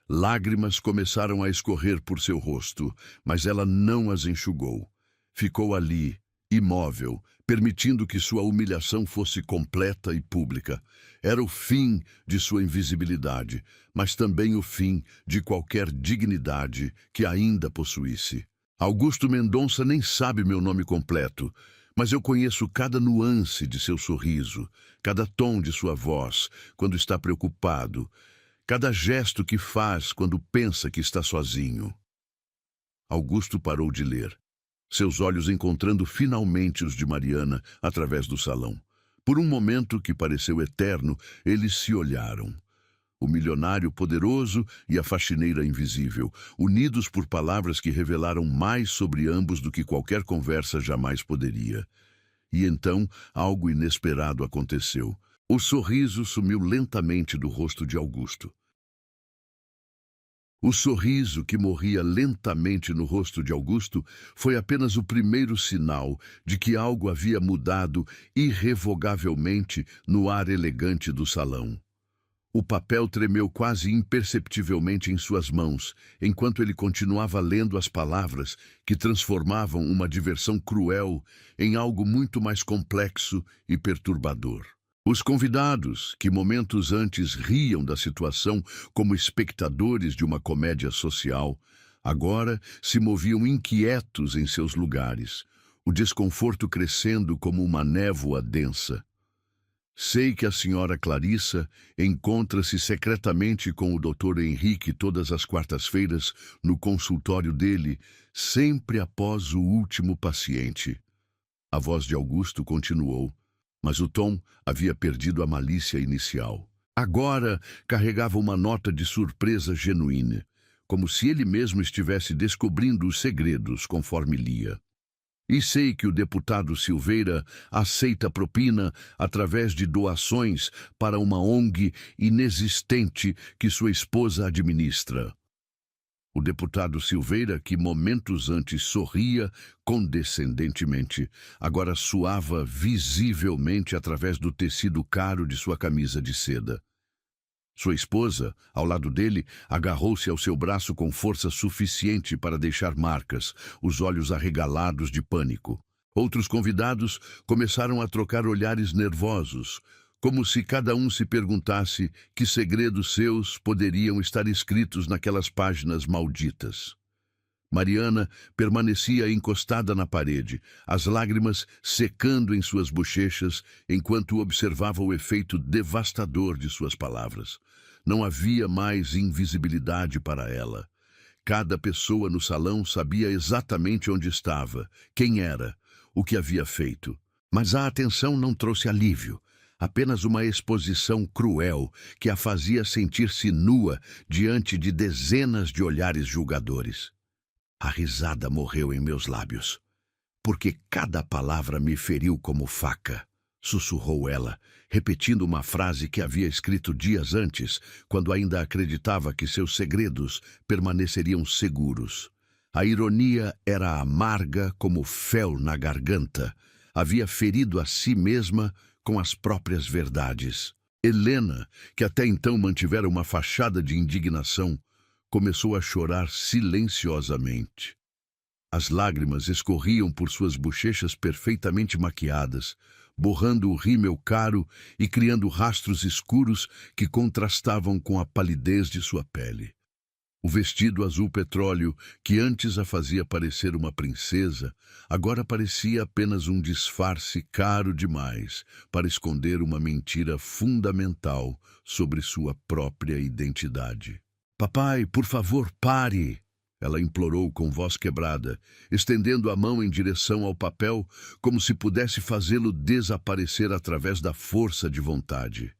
Lágrimas começaram a escorrer por seu rosto, mas ela não as enxugou. Ficou ali, imóvel, permitindo que sua humilhação fosse completa e pública. Era o fim de sua invisibilidade, mas também o fim de qualquer dignidade que ainda possuísse. Augusto Mendonça nem sabe meu nome completo, mas eu conheço cada nuance de seu sorriso, cada tom de sua voz quando está preocupado, cada gesto que faz quando pensa que está sozinho. Augusto parou de ler, seus olhos encontrando finalmente os de Mariana através do salão. Por um momento que pareceu eterno, eles se olharam. O milionário poderoso e a faxineira invisível, unidos por palavras que revelaram mais sobre ambos do que qualquer conversa jamais poderia. E então, algo inesperado aconteceu. O sorriso sumiu lentamente do rosto de Augusto. O sorriso que morria lentamente no rosto de Augusto foi apenas o primeiro sinal de que algo havia mudado irrevogavelmente no ar elegante do salão. O papel tremeu quase imperceptivelmente em suas mãos, enquanto ele continuava lendo as palavras que transformavam uma diversão cruel em algo muito mais complexo e perturbador. Os convidados, que momentos antes riam da situação como espectadores de uma comédia social, agora se moviam inquietos em seus lugares, o desconforto crescendo como uma névoa densa. Sei que a senhora Clarissa encontra-se secretamente com o Dr. Henrique todas as quartas-feiras no consultório dele, sempre após o último paciente. A voz de Augusto continuou, mas o tom havia perdido a malícia inicial. Agora carregava uma nota de surpresa genuína, como se ele mesmo estivesse descobrindo os segredos conforme lia. E sei que o deputado Silveira aceita propina através de doações para uma ONG inexistente que sua esposa administra. O deputado Silveira, que momentos antes sorria condescendentemente, agora suava visivelmente através do tecido caro de sua camisa de seda. Sua esposa, ao lado dele, agarrou-se ao seu braço com força suficiente para deixar marcas, os olhos arregalados de pânico. Outros convidados começaram a trocar olhares nervosos, como se cada um se perguntasse que segredos seus poderiam estar escritos naquelas páginas malditas. Mariana permanecia encostada na parede, as lágrimas secando em suas bochechas enquanto observava o efeito devastador de suas palavras. Não havia mais invisibilidade para ela. Cada pessoa no salão sabia exatamente onde estava, quem era, o que havia feito. Mas a atenção não trouxe alívio. Apenas uma exposição cruel que a fazia sentir-se nua diante de dezenas de olhares julgadores. A risada morreu em meus lábios, porque cada palavra me feriu como faca, sussurrou ela, repetindo uma frase que havia escrito dias antes, quando ainda acreditava que seus segredos permaneceriam seguros. A ironia era amarga como fel na garganta. Havia ferido a si mesma com as próprias verdades. Helena, que até então mantivera uma fachada de indignação, começou a chorar silenciosamente. As lágrimas escorriam por suas bochechas perfeitamente maquiadas, borrando o rímel caro e criando rastros escuros que contrastavam com a palidez de sua pele. O vestido azul petróleo, que antes a fazia parecer uma princesa, agora parecia apenas um disfarce caro demais para esconder uma mentira fundamental sobre sua própria identidade. "Papai, por favor, pare!" Ela implorou com voz quebrada, estendendo a mão em direção ao papel, como se pudesse fazê-lo desaparecer através da força de vontade.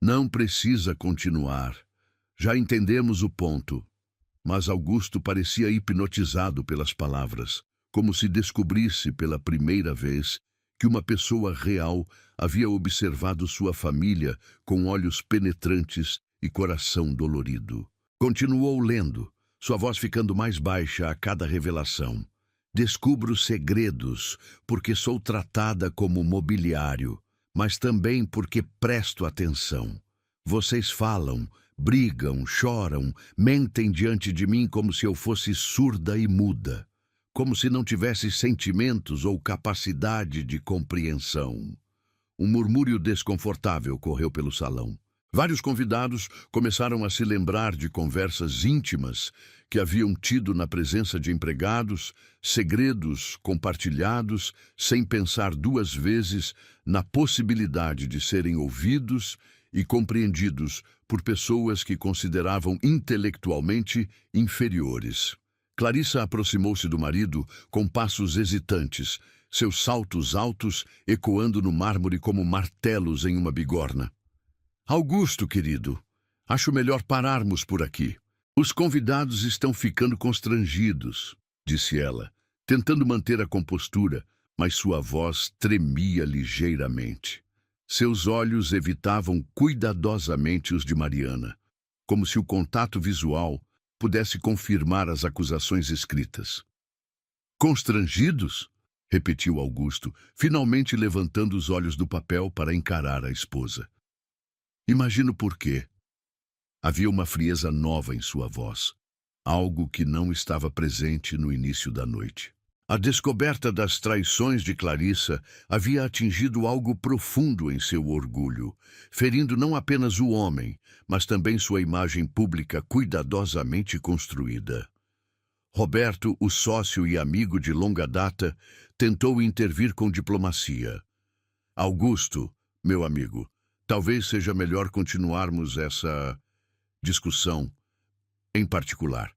"Não precisa continuar. Já entendemos o ponto." Mas Augusto parecia hipnotizado pelas palavras, como se descobrisse pela primeira vez que uma pessoa real havia observado sua família com olhos penetrantes e coração dolorido. Continuou lendo, sua voz ficando mais baixa a cada revelação. "Descubro segredos porque sou tratada como mobiliário, mas também porque presto atenção. Vocês falam, brigam, choram, mentem diante de mim como se eu fosse surda e muda, como se não tivesse sentimentos ou capacidade de compreensão." Um murmúrio desconfortável correu pelo salão. Vários convidados começaram a se lembrar de conversas íntimas que haviam tido na presença de empregados, segredos compartilhados sem pensar duas vezes na possibilidade de serem ouvidos e compreendidos por pessoas que consideravam intelectualmente inferiores. Clarissa aproximou-se do marido com passos hesitantes, seus saltos altos ecoando no mármore como martelos em uma bigorna. Augusto, querido, acho melhor pararmos por aqui. Os convidados estão ficando constrangidos, disse ela, tentando manter a compostura, mas sua voz tremia ligeiramente. Seus olhos evitavam cuidadosamente os de Mariana, como se o contato visual pudesse confirmar as acusações escritas. Constrangidos? Repetiu Augusto, finalmente levantando os olhos do papel para encarar a esposa. Imagino por quê. Havia uma frieza nova em sua voz, algo que não estava presente no início da noite. A descoberta das traições de Clarissa havia atingido algo profundo em seu orgulho, ferindo não apenas o homem, mas também sua imagem pública cuidadosamente construída. Roberto, o sócio e amigo de longa data, tentou intervir com diplomacia. Augusto, meu amigo, talvez seja melhor continuarmos essa discussão em particular.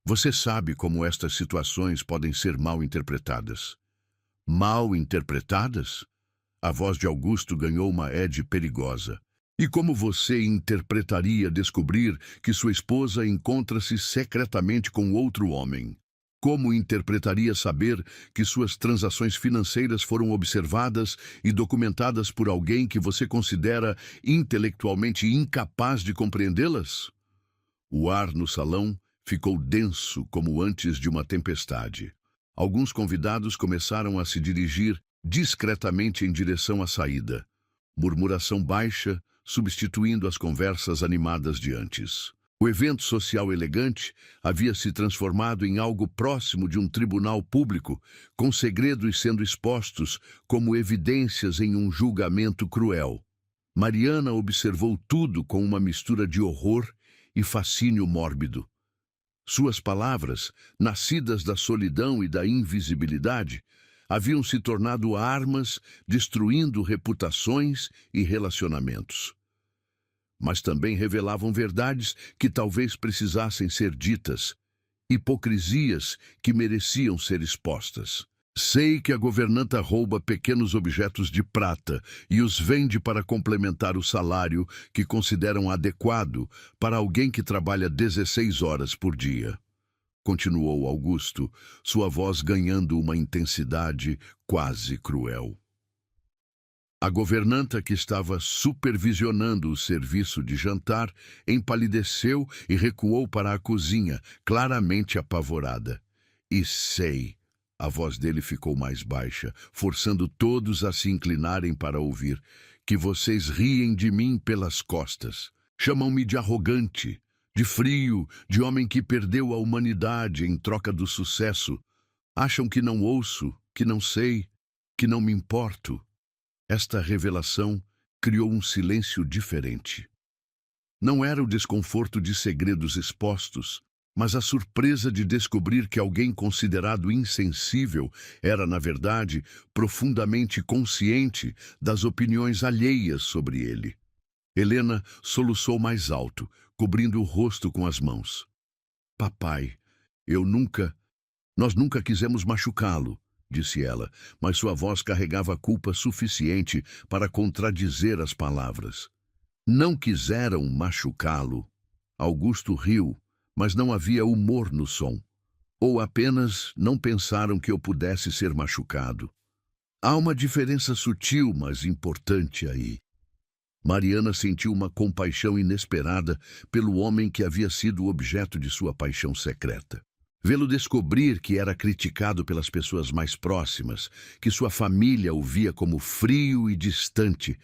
Você sabe como estas situações podem ser mal interpretadas. Mal interpretadas? A voz de Augusto ganhou uma ede perigosa. E como você interpretaria descobrir que sua esposa encontra-se secretamente com outro homem? Como interpretaria saber que suas transações financeiras foram observadas e documentadas por alguém que você considera intelectualmente incapaz de compreendê-las? O ar no salão ficou denso como antes de uma tempestade. Alguns convidados começaram a se dirigir discretamente em direção à saída. Murmuração baixa, substituindo as conversas animadas de antes. O evento social elegante havia se transformado em algo próximo de um tribunal público, com segredos sendo expostos como evidências em um julgamento cruel. Mariana observou tudo com uma mistura de horror e fascínio mórbido. Suas palavras, nascidas da solidão e da invisibilidade, haviam se tornado armas, destruindo reputações e relacionamentos. Mas também revelavam verdades que talvez precisassem ser ditas, hipocrisias que mereciam ser expostas. Sei que a governanta rouba pequenos objetos de prata e os vende para complementar o salário que consideram adequado para alguém que trabalha 16 horas por dia. Continuou Augusto, sua voz ganhando uma intensidade quase cruel. A governanta que estava supervisionando o serviço de jantar empalideceu e recuou para a cozinha, claramente apavorada. E sei, a voz dele ficou mais baixa, forçando todos a se inclinarem para ouvir, que vocês riem de mim pelas costas. Chamam-me de arrogante, de frio, de homem que perdeu a humanidade em troca do sucesso. Acham que não ouço, que não sei, que não me importo. Esta revelação criou um silêncio diferente. Não era o desconforto de segredos expostos, mas a surpresa de descobrir que alguém considerado insensível era, na verdade, profundamente consciente das opiniões alheias sobre ele. Helena soluçou mais alto, cobrindo o rosto com as mãos. Papai, nós nunca quisemos machucá-lo, disse ela, mas sua voz carregava culpa suficiente para contradizer as palavras. Não quiseram machucá-lo. Augusto riu, mas não havia humor no som. Ou apenas não pensaram que eu pudesse ser machucado. Há uma diferença sutil, mas importante aí. Mariana sentiu uma compaixão inesperada pelo homem que havia sido o objeto de sua paixão secreta. Vê-lo descobrir que era criticado pelas pessoas mais próximas, que sua família o via como frio e distante,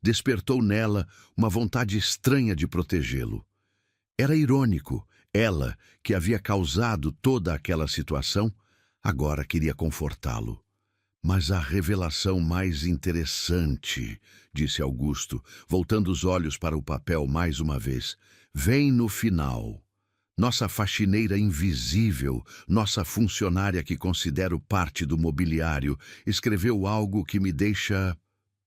despertou nela uma vontade estranha de protegê-lo. Era irônico, ela, que havia causado toda aquela situação, agora queria confortá-lo. Mas a revelação mais interessante, disse Augusto, voltando os olhos para o papel mais uma vez, vem no final. Nossa faxineira invisível, nossa funcionária que considero parte do mobiliário, escreveu algo que me deixa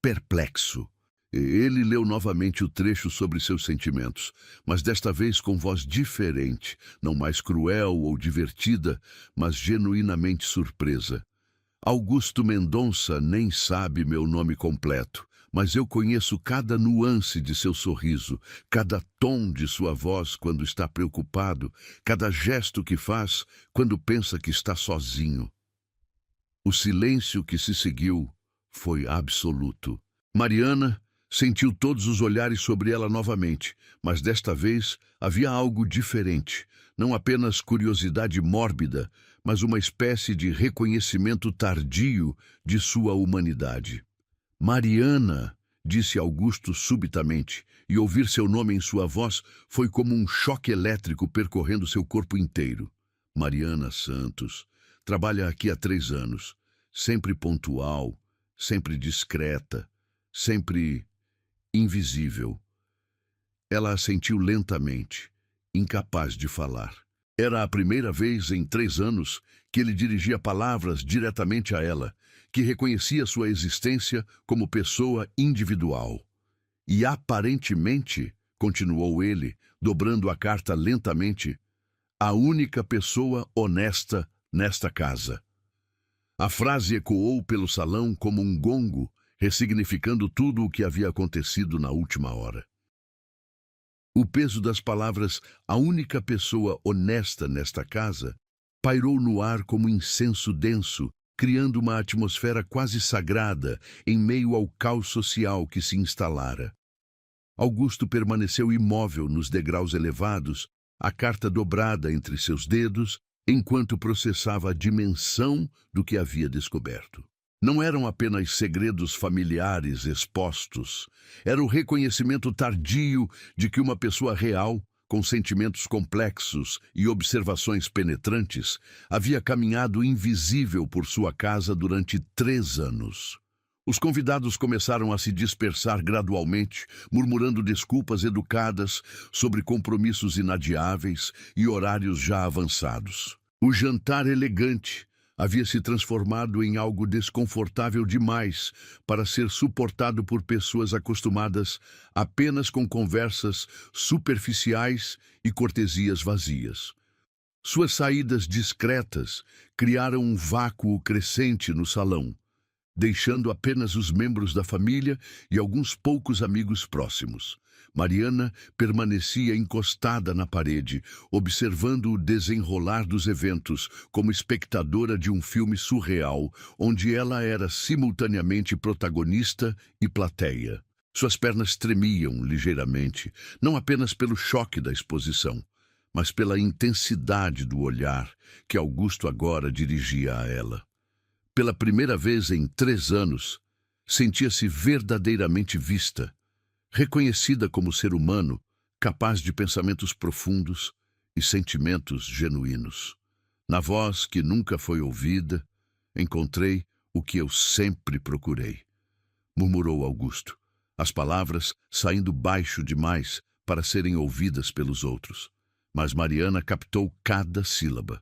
perplexo. Ele leu novamente o trecho sobre seus sentimentos, mas desta vez com voz diferente, não mais cruel ou divertida, mas genuinamente surpresa. Augusto Mendonça nem sabe meu nome completo, mas eu conheço cada nuance de seu sorriso, cada tom de sua voz quando está preocupado, cada gesto que faz quando pensa que está sozinho. O silêncio que se seguiu foi absoluto. Mariana sentiu todos os olhares sobre ela novamente, mas desta vez havia algo diferente. Não apenas curiosidade mórbida, mas uma espécie de reconhecimento tardio de sua humanidade. Mariana, disse Augusto subitamente, e ouvir seu nome em sua voz foi como um choque elétrico percorrendo seu corpo inteiro. Mariana Santos trabalha aqui há 3 anos, sempre pontual, sempre discreta, sempre invisível. Ela assentiu lentamente, incapaz de falar. Era a primeira vez em 3 anos que ele dirigia palavras diretamente a ela, que reconhecia sua existência como pessoa individual. E aparentemente, continuou ele, dobrando a carta lentamente, a única pessoa honesta nesta casa. A frase ecoou pelo salão como um gongo, ressignificando tudo o que havia acontecido na última hora. O peso das palavras "a única pessoa honesta nesta casa" pairou no ar como incenso denso, criando uma atmosfera quase sagrada em meio ao caos social que se instalara. Augusto permaneceu imóvel nos degraus elevados, a carta dobrada entre seus dedos, enquanto processava a dimensão do que havia descoberto. Não eram apenas segredos familiares expostos, era o reconhecimento tardio de que uma pessoa real, com sentimentos complexos e observações penetrantes, havia caminhado invisível por sua casa durante 3 anos. Os convidados começaram a se dispersar gradualmente, murmurando desculpas educadas sobre compromissos inadiáveis e horários já avançados. O jantar elegante havia se transformado em algo desconfortável demais para ser suportado por pessoas acostumadas apenas com conversas superficiais e cortesias vazias. Suas saídas discretas criaram um vácuo crescente no salão, deixando apenas os membros da família e alguns poucos amigos próximos. Mariana permanecia encostada na parede, observando o desenrolar dos eventos como espectadora de um filme surreal, onde ela era simultaneamente protagonista e plateia. Suas pernas tremiam ligeiramente, não apenas pelo choque da exposição, mas pela intensidade do olhar que Augusto agora dirigia a ela. Pela primeira vez em 3 anos, sentia-se verdadeiramente vista, reconhecida como ser humano, capaz de pensamentos profundos e sentimentos genuínos. Na voz que nunca foi ouvida, encontrei o que eu sempre procurei, murmurou Augusto, as palavras saindo baixo demais para serem ouvidas pelos outros. Mas Mariana captou cada sílaba.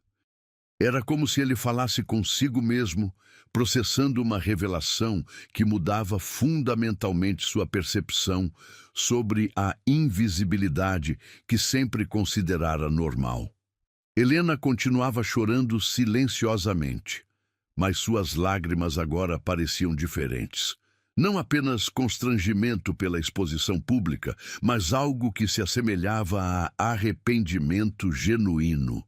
Era como se ele falasse consigo mesmo, processando uma revelação que mudava fundamentalmente sua percepção sobre a invisibilidade que sempre considerara normal. Helena continuava chorando silenciosamente, mas suas lágrimas agora pareciam diferentes. Não apenas constrangimento pela exposição pública, mas algo que se assemelhava a arrependimento genuíno.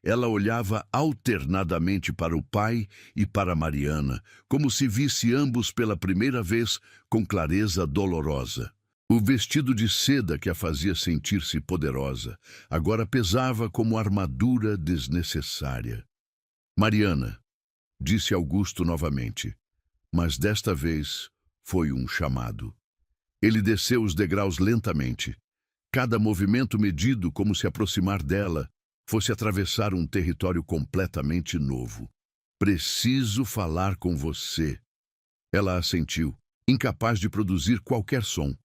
Ela olhava alternadamente para o pai e para Mariana, como se visse ambos pela primeira vez com clareza dolorosa. O vestido de seda que a fazia sentir-se poderosa agora pesava como armadura desnecessária. Mariana, disse Augusto novamente, mas desta vez foi um chamado. Ele desceu os degraus lentamente, cada movimento medido como se aproximar dela fosse atravessar um território completamente novo. Preciso falar com você. Ela assentiu, incapaz de produzir qualquer som.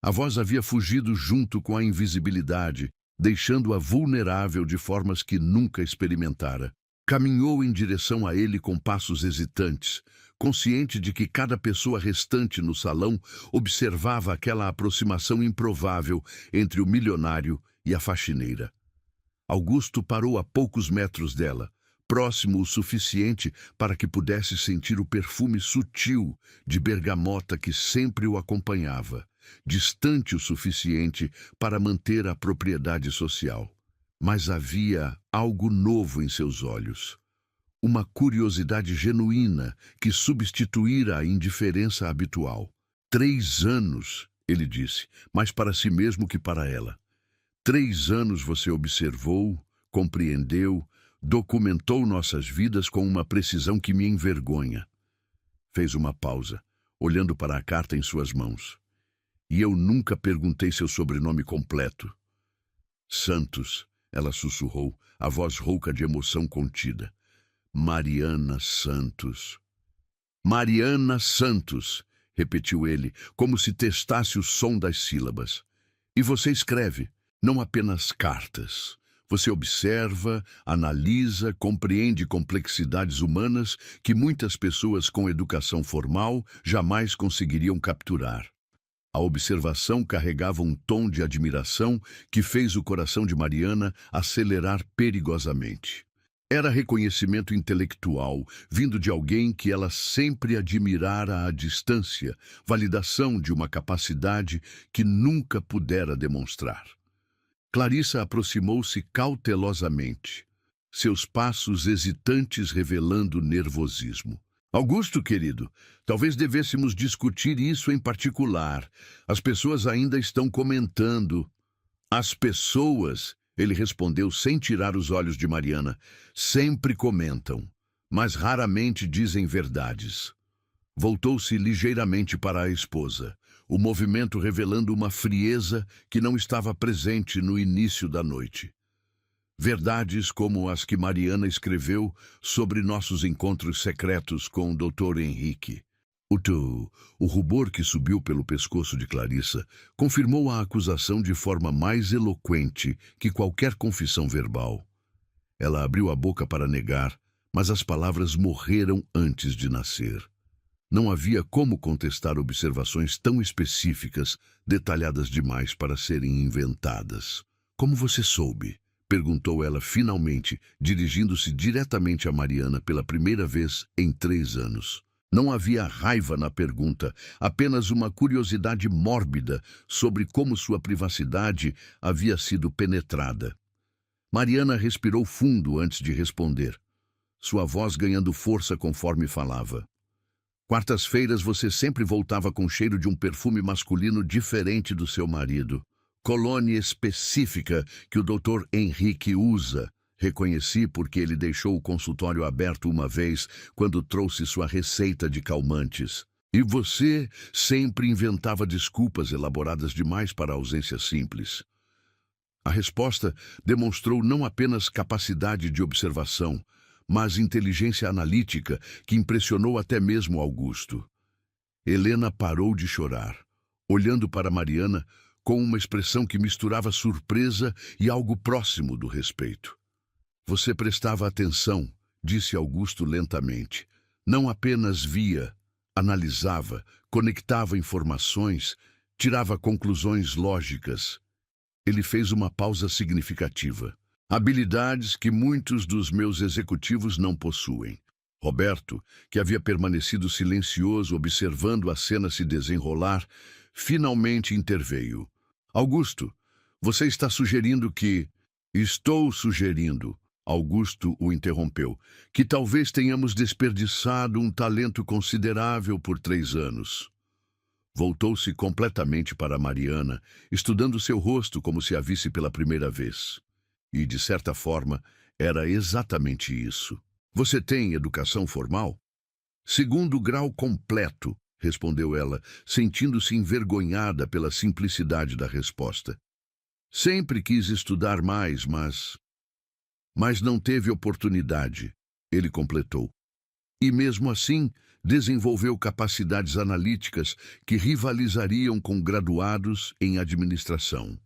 A voz havia fugido junto com a invisibilidade, deixando-a vulnerável de formas que nunca experimentara. Caminhou em direção a ele com passos hesitantes, consciente de que cada pessoa restante no salão observava aquela aproximação improvável entre o milionário e a faxineira. Augusto parou a poucos metros dela, próximo o suficiente para que pudesse sentir o perfume sutil de bergamota que sempre o acompanhava, distante o suficiente para manter a propriedade social. Mas havia algo novo em seus olhos. Uma curiosidade genuína que substituíra a indiferença habitual. 3 anos, ele disse, mais para si mesmo que para ela. 3 anos você observou, compreendeu, documentou nossas vidas com uma precisão que me envergonha. Fez uma pausa, olhando para a carta em suas mãos. E eu nunca perguntei seu sobrenome completo. Santos, ela sussurrou, a voz rouca de emoção contida. Mariana Santos. Mariana Santos, repetiu ele, como se testasse o som das sílabas. E você escreve, não apenas cartas. Você observa, analisa, compreende complexidades humanas que muitas pessoas com educação formal jamais conseguiriam capturar. A observação carregava um tom de admiração que fez o coração de Mariana acelerar perigosamente. Era reconhecimento intelectual, vindo de alguém que ela sempre admirara à distância, validação de uma capacidade que nunca pudera demonstrar. Clarissa aproximou-se cautelosamente, seus passos hesitantes revelando nervosismo. Augusto, querido, talvez devêssemos discutir isso em particular. As pessoas ainda estão comentando. As pessoas, ele respondeu sem tirar os olhos de Mariana, sempre comentam, mas raramente dizem verdades. Voltou-se ligeiramente para a esposa, o movimento revelando uma frieza que não estava presente no início da noite. Verdades como as que Mariana escreveu sobre nossos encontros secretos com o Dr. Henrique. O rubor que subiu pelo pescoço de Clarissa confirmou a acusação de forma mais eloquente que qualquer confissão verbal. Ela abriu a boca para negar, mas as palavras morreram antes de nascer. Não havia como contestar observações tão específicas, detalhadas demais para serem inventadas. Como você soube? Perguntou ela finalmente, dirigindo-se diretamente a Mariana pela primeira vez em 3 anos. Não havia raiva na pergunta, apenas uma curiosidade mórbida sobre como sua privacidade havia sido penetrada. Mariana respirou fundo antes de responder, sua voz ganhando força conforme falava. Quartas-feiras você sempre voltava com o cheiro de um perfume masculino diferente do seu marido. Colônia específica que o Dr. Henrique usa. Reconheci porque ele deixou o consultório aberto uma vez quando trouxe sua receita de calmantes. E você sempre inventava desculpas elaboradas demais para a ausência simples. A resposta demonstrou não apenas capacidade de observação, mas inteligência analítica que impressionou até mesmo Augusto. Helena parou de chorar, olhando para Mariana com uma expressão que misturava surpresa e algo próximo do respeito. Você prestava atenção, disse Augusto lentamente. Não apenas via, analisava, conectava informações, tirava conclusões lógicas. Ele fez uma pausa significativa. Habilidades que muitos dos meus executivos não possuem. Roberto, que havia permanecido silencioso observando a cena se desenrolar, finalmente interveio. Augusto, você está sugerindo que... Estou sugerindo, Augusto o interrompeu, que talvez tenhamos desperdiçado um talento considerável por 3 anos. Voltou-se completamente para Mariana, estudando seu rosto como se a visse pela primeira vez. E, de certa forma, era exatamente isso. Você tem educação formal? 2º grau completo, respondeu ela, sentindo-se envergonhada pela simplicidade da resposta. Sempre quis estudar mais, mas não teve oportunidade, ele completou. E mesmo assim, desenvolveu capacidades analíticas que rivalizariam com graduados em administração.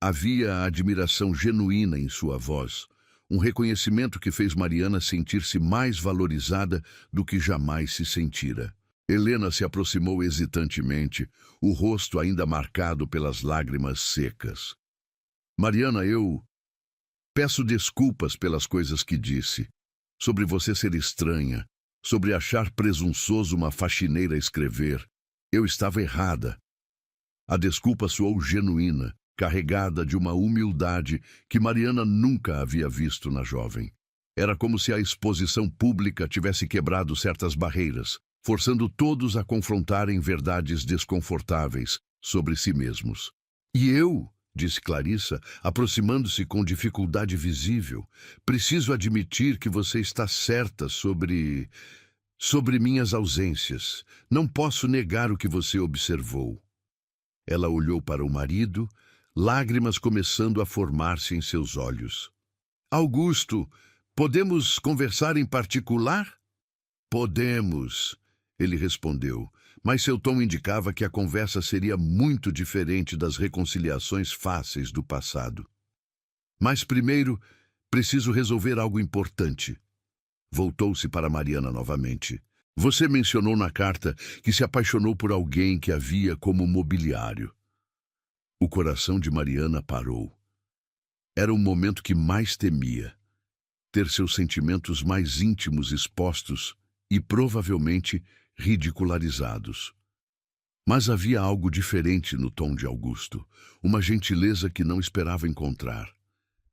Havia admiração genuína em sua voz, um reconhecimento que fez Mariana sentir-se mais valorizada do que jamais se sentira. Helena se aproximou hesitantemente, o rosto ainda marcado pelas lágrimas secas. Mariana, eu peço desculpas pelas coisas que disse. sobre você ser estranha, sobre achar presunçoso uma faxineira escrever. Eu estava errada. A desculpa soou genuína, carregada de uma humildade que Mariana nunca havia visto na jovem. Era como se a exposição pública tivesse quebrado certas barreiras, forçando todos a confrontarem verdades desconfortáveis sobre si mesmos. E eu, disse Clarissa, aproximando-se com dificuldade visível, preciso admitir que você está certa sobre minhas ausências. Não posso negar o que você observou. Ela olhou para o marido, lágrimas começando a formar-se em seus olhos. Augusto, podemos conversar em particular? Podemos, ele respondeu, mas seu tom indicava que a conversa seria muito diferente das reconciliações fáceis do passado. Mas primeiro, preciso resolver algo importante. Voltou-se para Mariana novamente. Você mencionou na carta que se apaixonou por alguém que havia como mobiliário. O coração de Mariana parou. Era o momento que mais temia. Ter seus sentimentos mais íntimos expostos e provavelmente ridicularizados. Mas havia algo diferente no tom de Augusto, uma gentileza que não esperava encontrar.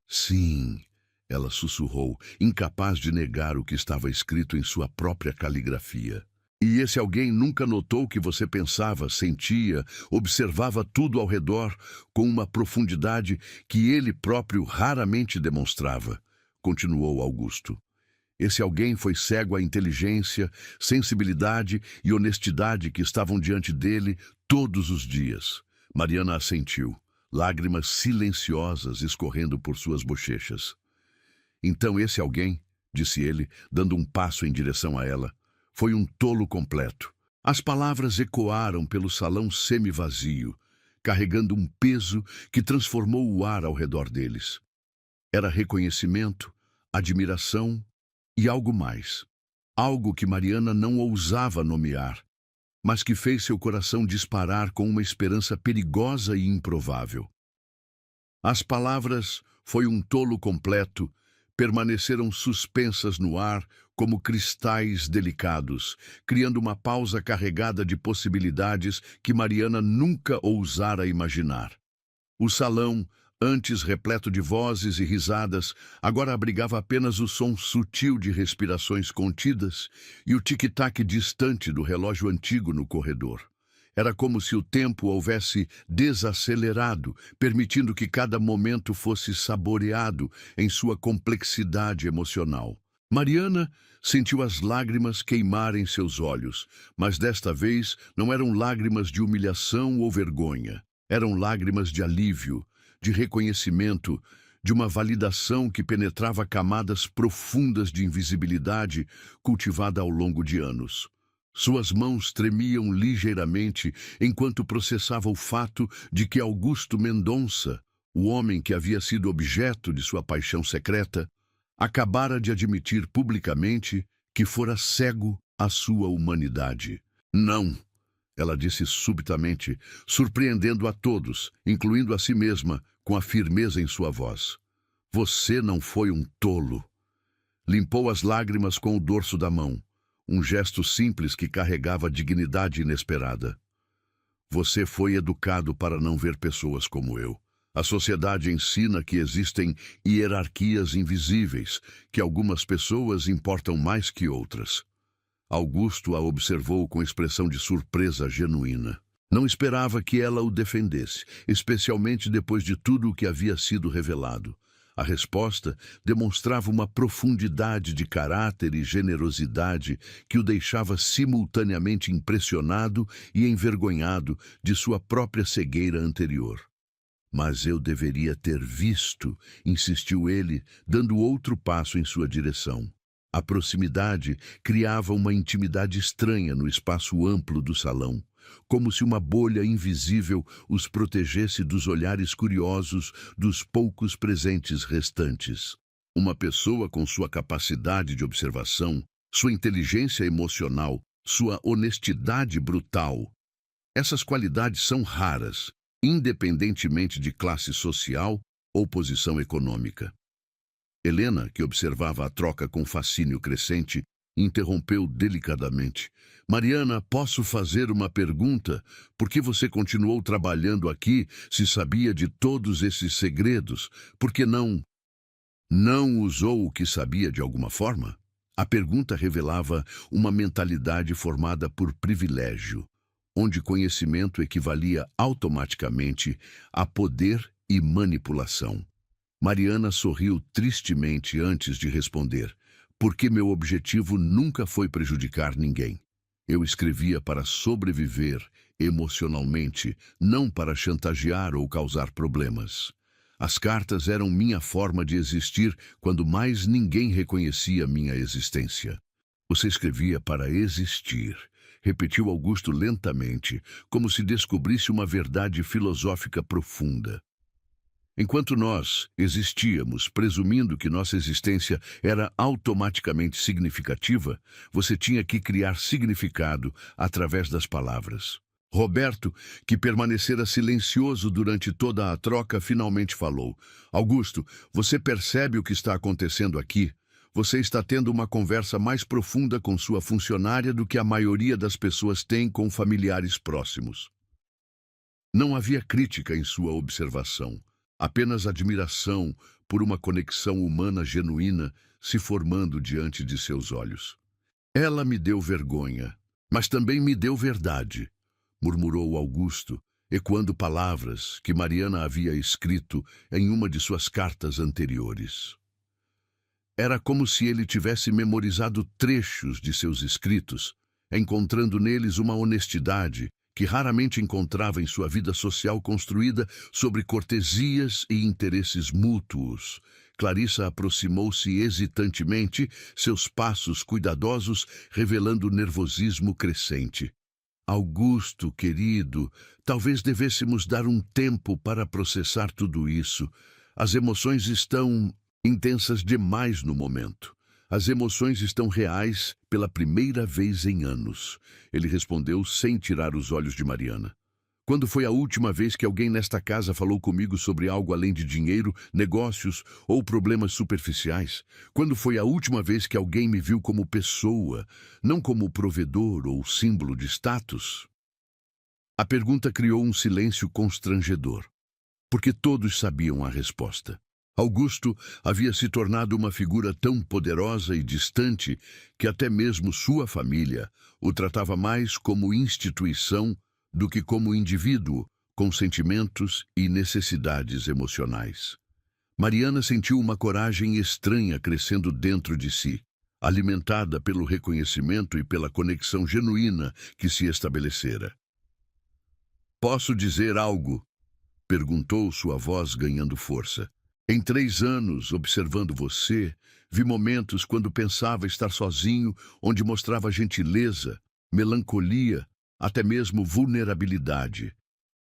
Sim, ela sussurrou, incapaz de negar o que estava escrito em sua própria caligrafia. E esse alguém nunca notou que você pensava, sentia, observava tudo ao redor com uma profundidade que ele próprio raramente demonstrava, continuou Augusto. Esse alguém foi cego à inteligência, sensibilidade e honestidade que estavam diante dele todos os dias. Mariana assentiu, lágrimas silenciosas escorrendo por suas bochechas. Então esse alguém, disse ele, dando um passo em direção a ela, foi um tolo completo. As palavras ecoaram pelo salão semi-vazio, carregando um peso que transformou o ar ao redor deles. Era reconhecimento, admiração e algo mais. Algo que Mariana não ousava nomear, mas que fez seu coração disparar com uma esperança perigosa e improvável. As palavras "foi um tolo completo" permaneceram suspensas no ar como cristais delicados, criando uma pausa carregada de possibilidades que Mariana nunca ousara imaginar. O salão, antes repleto de vozes e risadas, agora abrigava apenas o som sutil de respirações contidas e o tic-tac distante do relógio antigo no corredor. Era como se o tempo houvesse desacelerado, permitindo que cada momento fosse saboreado em sua complexidade emocional. Mariana sentiu as lágrimas queimarem seus olhos, mas desta vez não eram lágrimas de humilhação ou vergonha. Eram lágrimas de alívio, de reconhecimento, de uma validação que penetrava camadas profundas de invisibilidade cultivada ao longo de anos. Suas mãos tremiam ligeiramente enquanto processava o fato de que Augusto Mendonça, o homem que havia sido objeto de sua paixão secreta, acabara de admitir publicamente que fora cego à sua humanidade. Não, ela disse subitamente, surpreendendo a todos, incluindo a si mesma, com a firmeza em sua voz. Você não foi um tolo. Limpou as lágrimas com o dorso da mão, um gesto simples que carregava dignidade inesperada. Você foi educado para não ver pessoas como eu. A sociedade ensina que existem hierarquias invisíveis, que algumas pessoas importam mais que outras. Augusto a observou com expressão de surpresa genuína. Não esperava que ela o defendesse, especialmente depois de tudo o que havia sido revelado. A resposta demonstrava uma profundidade de caráter e generosidade que o deixava simultaneamente impressionado e envergonhado de sua própria cegueira anterior. Mas eu deveria ter visto, insistiu ele, dando outro passo em sua direção. A proximidade criava uma intimidade estranha no espaço amplo do salão, como se uma bolha invisível os protegesse dos olhares curiosos dos poucos presentes restantes. Uma pessoa com sua capacidade de observação, sua inteligência emocional, sua honestidade brutal. Essas qualidades são raras, independentemente de classe social ou posição econômica. Helena, que observava a troca com fascínio crescente, interrompeu delicadamente. Mariana, posso fazer uma pergunta? Por que você continuou trabalhando aqui se sabia de todos esses segredos? Por que não usou o que sabia de alguma forma? A pergunta revelava uma mentalidade formada por privilégio, onde conhecimento equivalia automaticamente a poder e manipulação. Mariana sorriu tristemente antes de responder, porque meu objetivo nunca foi prejudicar ninguém. Eu escrevia para sobreviver emocionalmente, não para chantagear ou causar problemas. As cartas eram minha forma de existir quando mais ninguém reconhecia minha existência. Você escrevia para existir, repetiu Augusto lentamente, como se descobrisse uma verdade filosófica profunda. Enquanto nós existíamos, presumindo que nossa existência era automaticamente significativa, você tinha que criar significado através das palavras. Roberto, que permanecera silencioso durante toda a troca, finalmente falou. Augusto, você percebe o que está acontecendo aqui? Você está tendo uma conversa mais profunda com sua funcionária do que a maioria das pessoas tem com familiares próximos. Não havia crítica em sua observação, apenas admiração por uma conexão humana genuína se formando diante de seus olhos. Ela me deu vergonha, mas também me deu verdade, murmurou Augusto, ecoando palavras que Mariana havia escrito em uma de suas cartas anteriores. Era como se ele tivesse memorizado trechos de seus escritos, encontrando neles uma honestidade que raramente encontrava em sua vida social construída sobre cortesias e interesses mútuos. Clarissa aproximou-se hesitantemente, seus passos cuidadosos revelando nervosismo crescente. Augusto, querido, talvez devêssemos dar um tempo para processar tudo isso. As emoções estão intensas demais no momento. As emoções estão reais pela primeira vez em anos. Ele respondeu sem tirar os olhos de Mariana. Quando foi a última vez que alguém nesta casa falou comigo sobre algo além de dinheiro, negócios ou problemas superficiais? Quando foi a última vez que alguém me viu como pessoa, não como provedor ou símbolo de status? A pergunta criou um silêncio constrangedor, porque todos sabiam a resposta. Augusto havia se tornado uma figura tão poderosa e distante que até mesmo sua família o tratava mais como instituição do que como indivíduo com sentimentos e necessidades emocionais. Mariana sentiu uma coragem estranha crescendo dentro de si, alimentada pelo reconhecimento e pela conexão genuína que se estabelecera. "Posso dizer algo?" perguntou sua voz ganhando força. "Em 3 anos, observando você, vi momentos quando pensava estar sozinho, onde mostrava gentileza, melancolia, até mesmo vulnerabilidade.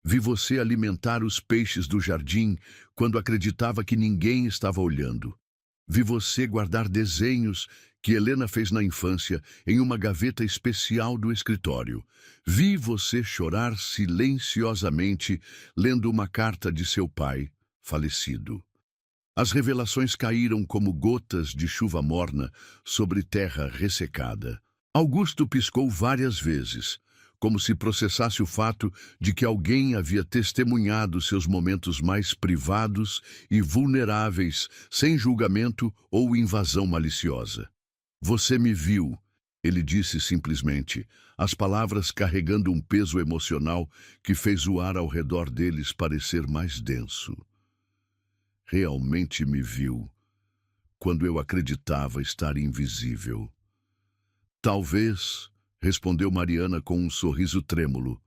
Vi você alimentar os peixes do jardim quando acreditava que ninguém estava olhando. Vi você guardar desenhos que Helena fez na infância em uma gaveta especial do escritório. Vi você chorar silenciosamente lendo uma carta de seu pai, falecido. As revelações caíram como gotas de chuva morna sobre terra ressecada. Augusto piscou várias vezes, como se processasse o fato de que alguém havia testemunhado seus momentos mais privados e vulneráveis, sem julgamento ou invasão maliciosa. "Você me viu", ele disse simplesmente, as palavras carregando um peso emocional que fez o ar ao redor deles parecer mais denso. "Realmente me viu, quando eu acreditava estar invisível." "Talvez", respondeu Mariana com um sorriso trêmulo,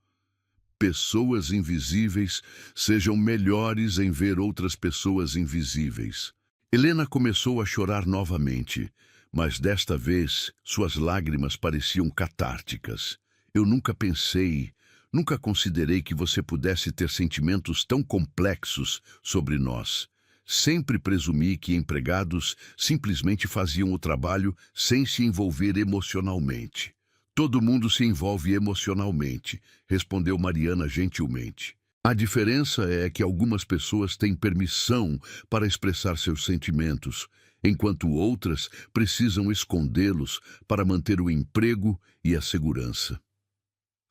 "pessoas invisíveis sejam melhores em ver outras pessoas invisíveis." Helena começou a chorar novamente, mas desta vez suas lágrimas pareciam catárticas. "Eu nunca considerei que você pudesse ter sentimentos tão complexos sobre nós. Sempre presumi que empregados simplesmente faziam o trabalho sem se envolver emocionalmente." "Todo mundo se envolve emocionalmente", respondeu Mariana gentilmente. "A diferença é que algumas pessoas têm permissão para expressar seus sentimentos, enquanto outras precisam escondê-los para manter o emprego e a segurança.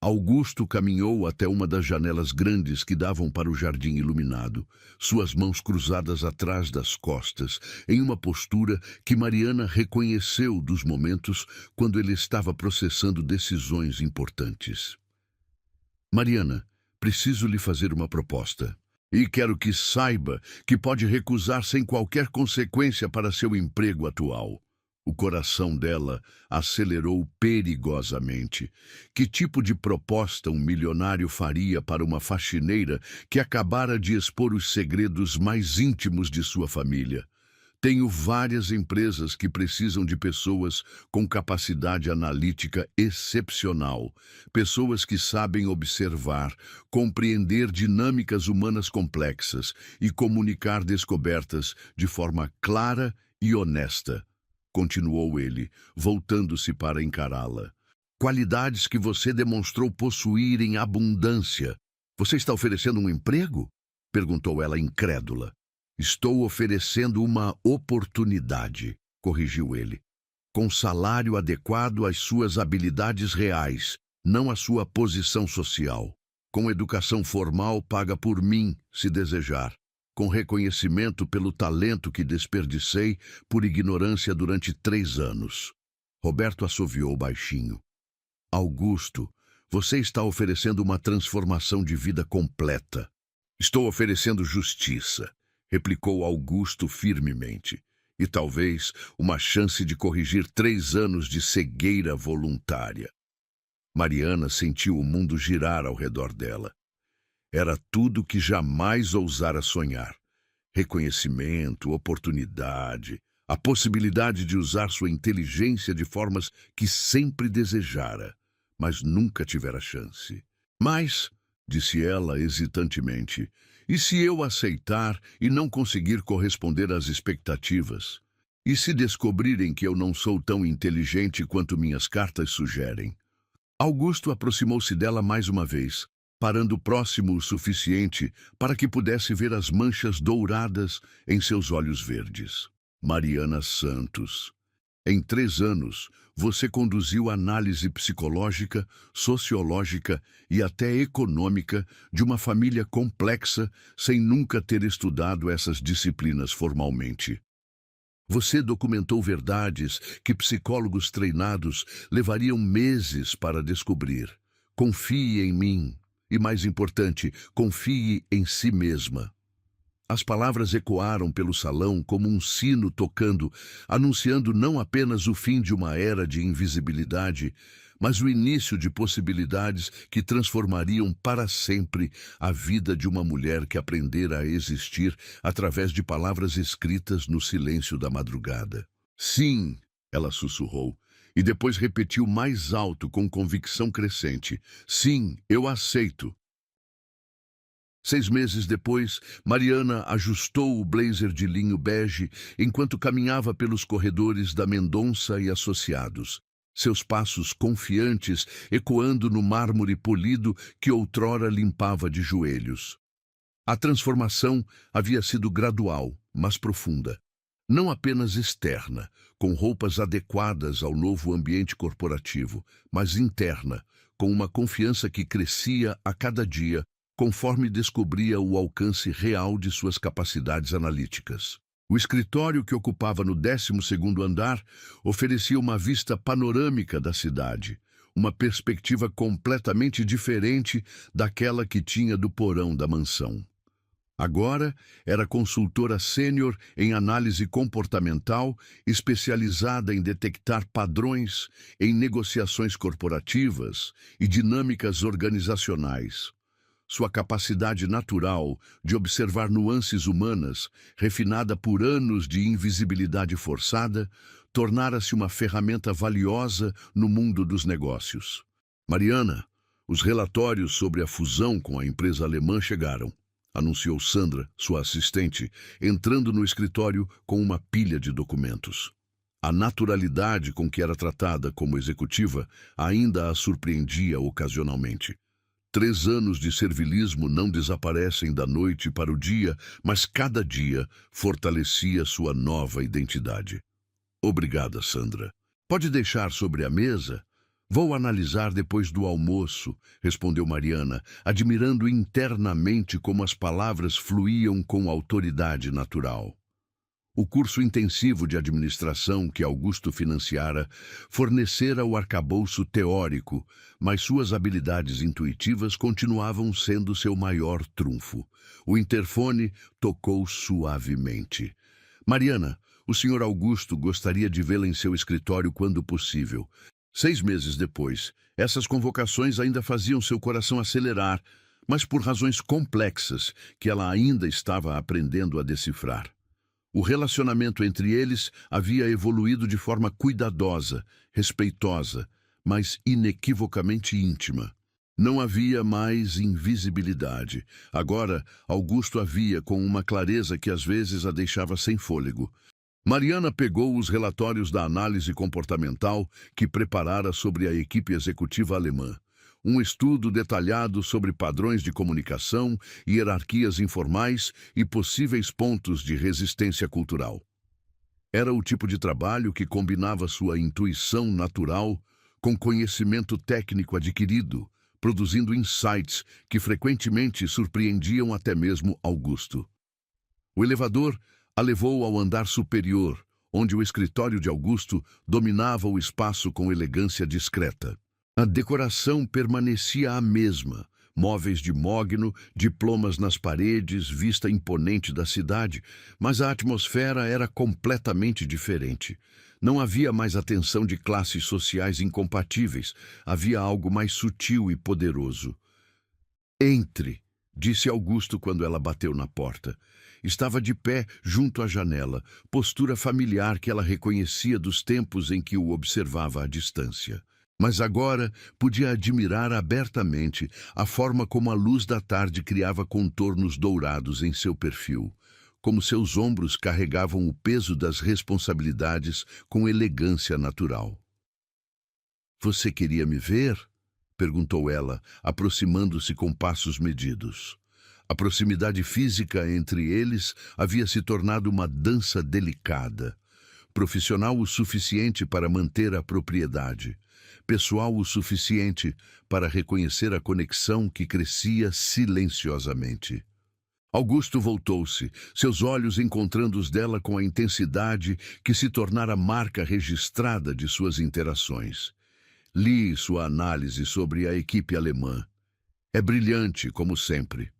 Augusto caminhou até uma das janelas grandes que davam para o jardim iluminado, suas mãos cruzadas atrás das costas, em uma postura que Mariana reconheceu dos momentos quando ele estava processando decisões importantes. Mariana, preciso lhe fazer uma proposta. E quero que saiba que pode recusar sem qualquer consequência para seu emprego atual. O coração dela acelerou perigosamente. Que tipo de proposta um milionário faria para uma faxineira que acabara de expor os segredos mais íntimos de sua família? Tenho várias empresas que precisam de pessoas com capacidade analítica excepcional, pessoas que sabem observar, compreender dinâmicas humanas complexas e comunicar descobertas de forma clara e honesta. Continuou ele, voltando-se para encará-la. Qualidades que você demonstrou possuir em abundância. Você está oferecendo um emprego? Perguntou ela incrédula. Estou oferecendo uma oportunidade, corrigiu ele. Com salário adequado às suas habilidades reais, não à sua posição social. Com educação formal paga por mim, se desejar. Com reconhecimento pelo talento que desperdicei por ignorância durante 3 anos. Roberto assoviou baixinho. Augusto, você está oferecendo uma transformação de vida completa. Estou oferecendo justiça, replicou Augusto firmemente, e talvez uma chance de corrigir 3 anos de cegueira voluntária. Mariana sentiu o mundo girar ao redor dela. Era tudo que jamais ousara sonhar. Reconhecimento, oportunidade, a possibilidade de usar sua inteligência de formas que sempre desejara, mas nunca tivera chance. Mas, disse ela hesitantemente, e se eu aceitar e não conseguir corresponder às expectativas? E se descobrirem que eu não sou tão inteligente quanto minhas cartas sugerem? Augusto aproximou-se dela mais uma vez, parando próximo o suficiente para que pudesse ver as manchas douradas em seus olhos verdes. Mariana Santos. Em 3 anos, você conduziu análise psicológica, sociológica e até econômica de uma família complexa sem nunca ter estudado essas disciplinas formalmente. Você documentou verdades que psicólogos treinados levariam meses para descobrir. Confie em mim. E, mais importante, confie em si mesma. As palavras ecoaram pelo salão como um sino tocando, anunciando não apenas o fim de uma era de invisibilidade, mas o início de possibilidades que transformariam para sempre a vida de uma mulher que aprendera a existir através de palavras escritas no silêncio da madrugada. Sim, ela sussurrou. E depois repetiu mais alto com convicção crescente. Sim, eu aceito. 6 meses depois, Mariana ajustou o blazer de linho bege enquanto caminhava pelos corredores da Mendonça e Associados, seus passos confiantes ecoando no mármore polido que outrora limpava de joelhos. A transformação havia sido gradual, mas profunda. Não apenas externa, com roupas adequadas ao novo ambiente corporativo, mas interna, com uma confiança que crescia a cada dia, conforme descobria o alcance real de suas capacidades analíticas. O escritório que ocupava no 12º andar oferecia uma vista panorâmica da cidade, uma perspectiva completamente diferente daquela que tinha do porão da mansão. Agora era consultora sênior em análise comportamental, especializada em detectar padrões em negociações corporativas e dinâmicas organizacionais. Sua capacidade natural de observar nuances humanas, refinada por anos de invisibilidade forçada, tornara-se uma ferramenta valiosa no mundo dos negócios. Mariana, os relatórios sobre a fusão com a empresa alemã chegaram. Anunciou Sandra, sua assistente, entrando no escritório com uma pilha de documentos. A naturalidade com que era tratada como executiva ainda a surpreendia ocasionalmente. 3 anos de servilismo não desaparecem da noite para o dia, mas cada dia fortalecia sua nova identidade. Obrigada, Sandra. Pode deixar sobre a mesa? Vou analisar depois do almoço, respondeu Mariana, admirando internamente como as palavras fluíam com autoridade natural. O curso intensivo de administração que Augusto financiara fornecera o arcabouço teórico, mas suas habilidades intuitivas continuavam sendo seu maior trunfo. O interfone tocou suavemente. Mariana, o Sr. Augusto gostaria de vê-la em seu escritório quando possível. 6 meses depois, essas convocações ainda faziam seu coração acelerar, mas por razões complexas que ela ainda estava aprendendo a decifrar. O relacionamento entre eles havia evoluído de forma cuidadosa, respeitosa, mas inequivocamente íntima. Não havia mais invisibilidade. Agora, Augusto a via com uma clareza que às vezes a deixava sem fôlego. Mariana pegou os relatórios da análise comportamental que preparara sobre a equipe executiva alemã. Um estudo detalhado sobre padrões de comunicação, hierarquias informais e possíveis pontos de resistência cultural. Era o tipo de trabalho que combinava sua intuição natural com conhecimento técnico adquirido, produzindo insights que frequentemente surpreendiam até mesmo Augusto. O elevador a levou ao andar superior, onde o escritório de Augusto dominava o espaço com elegância discreta. A decoração permanecia a mesma, móveis de mogno, diplomas nas paredes, vista imponente da cidade, mas a atmosfera era completamente diferente. Não havia mais a tensão de classes sociais incompatíveis, havia algo mais sutil e poderoso. "Entre", disse Augusto quando ela bateu na porta. Estava de pé junto à janela, postura familiar que ela reconhecia dos tempos em que o observava à distância. Mas agora podia admirar abertamente a forma como a luz da tarde criava contornos dourados em seu perfil, como seus ombros carregavam o peso das responsabilidades com elegância natural. "Você queria me ver?" perguntou ela, aproximando-se com passos medidos. A proximidade física entre eles havia se tornado uma dança delicada, profissional o suficiente para manter a propriedade, pessoal o suficiente para reconhecer a conexão que crescia silenciosamente. Augusto voltou-se, seus olhos encontrando os dela com a intensidade que se tornara marca registrada de suas interações. Li sua análise sobre a equipe alemã. É brilhante, como sempre.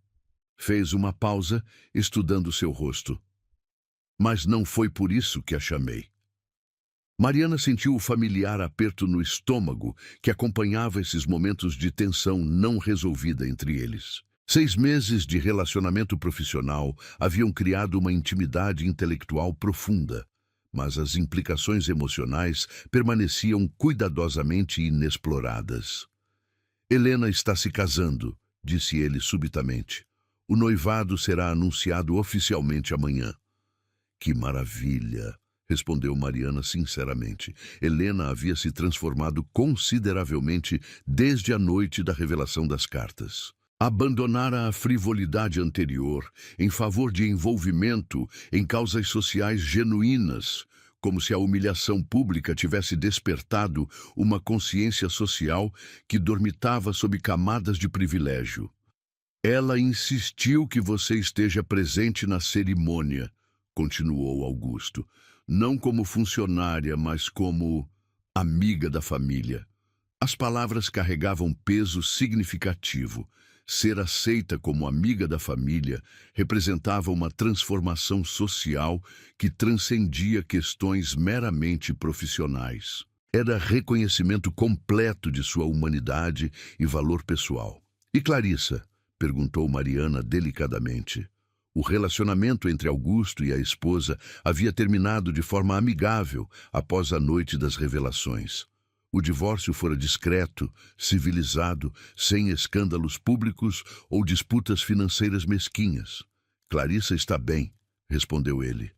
Fez uma pausa, estudando seu rosto. Mas não foi por isso que a chamei. Mariana sentiu o familiar aperto no estômago que acompanhava esses momentos de tensão não resolvida entre eles. 6 meses de relacionamento profissional haviam criado uma intimidade intelectual profunda, mas as implicações emocionais permaneciam cuidadosamente inexploradas. "Helena está se casando", disse ele subitamente. "O noivado será anunciado oficialmente amanhã." "Que maravilha!" respondeu Mariana sinceramente. Helena havia se transformado consideravelmente desde a noite da revelação das cartas. Abandonara a frivolidade anterior em favor de envolvimento em causas sociais genuínas, como se a humilhação pública tivesse despertado uma consciência social que dormitava sob camadas de privilégio. "Ela insistiu que você esteja presente na cerimônia", continuou Augusto, "não como funcionária, mas como amiga da família." As palavras carregavam peso significativo. Ser aceita como amiga da família representava uma transformação social que transcendia questões meramente profissionais. Era reconhecimento completo de sua humanidade e valor pessoal. "E Clarissa?" perguntou Mariana delicadamente. O relacionamento entre Augusto e a esposa havia terminado de forma amigável após a noite das revelações. O divórcio fora discreto, civilizado, sem escândalos públicos ou disputas financeiras mesquinhas. "Clarissa está bem", respondeu ele.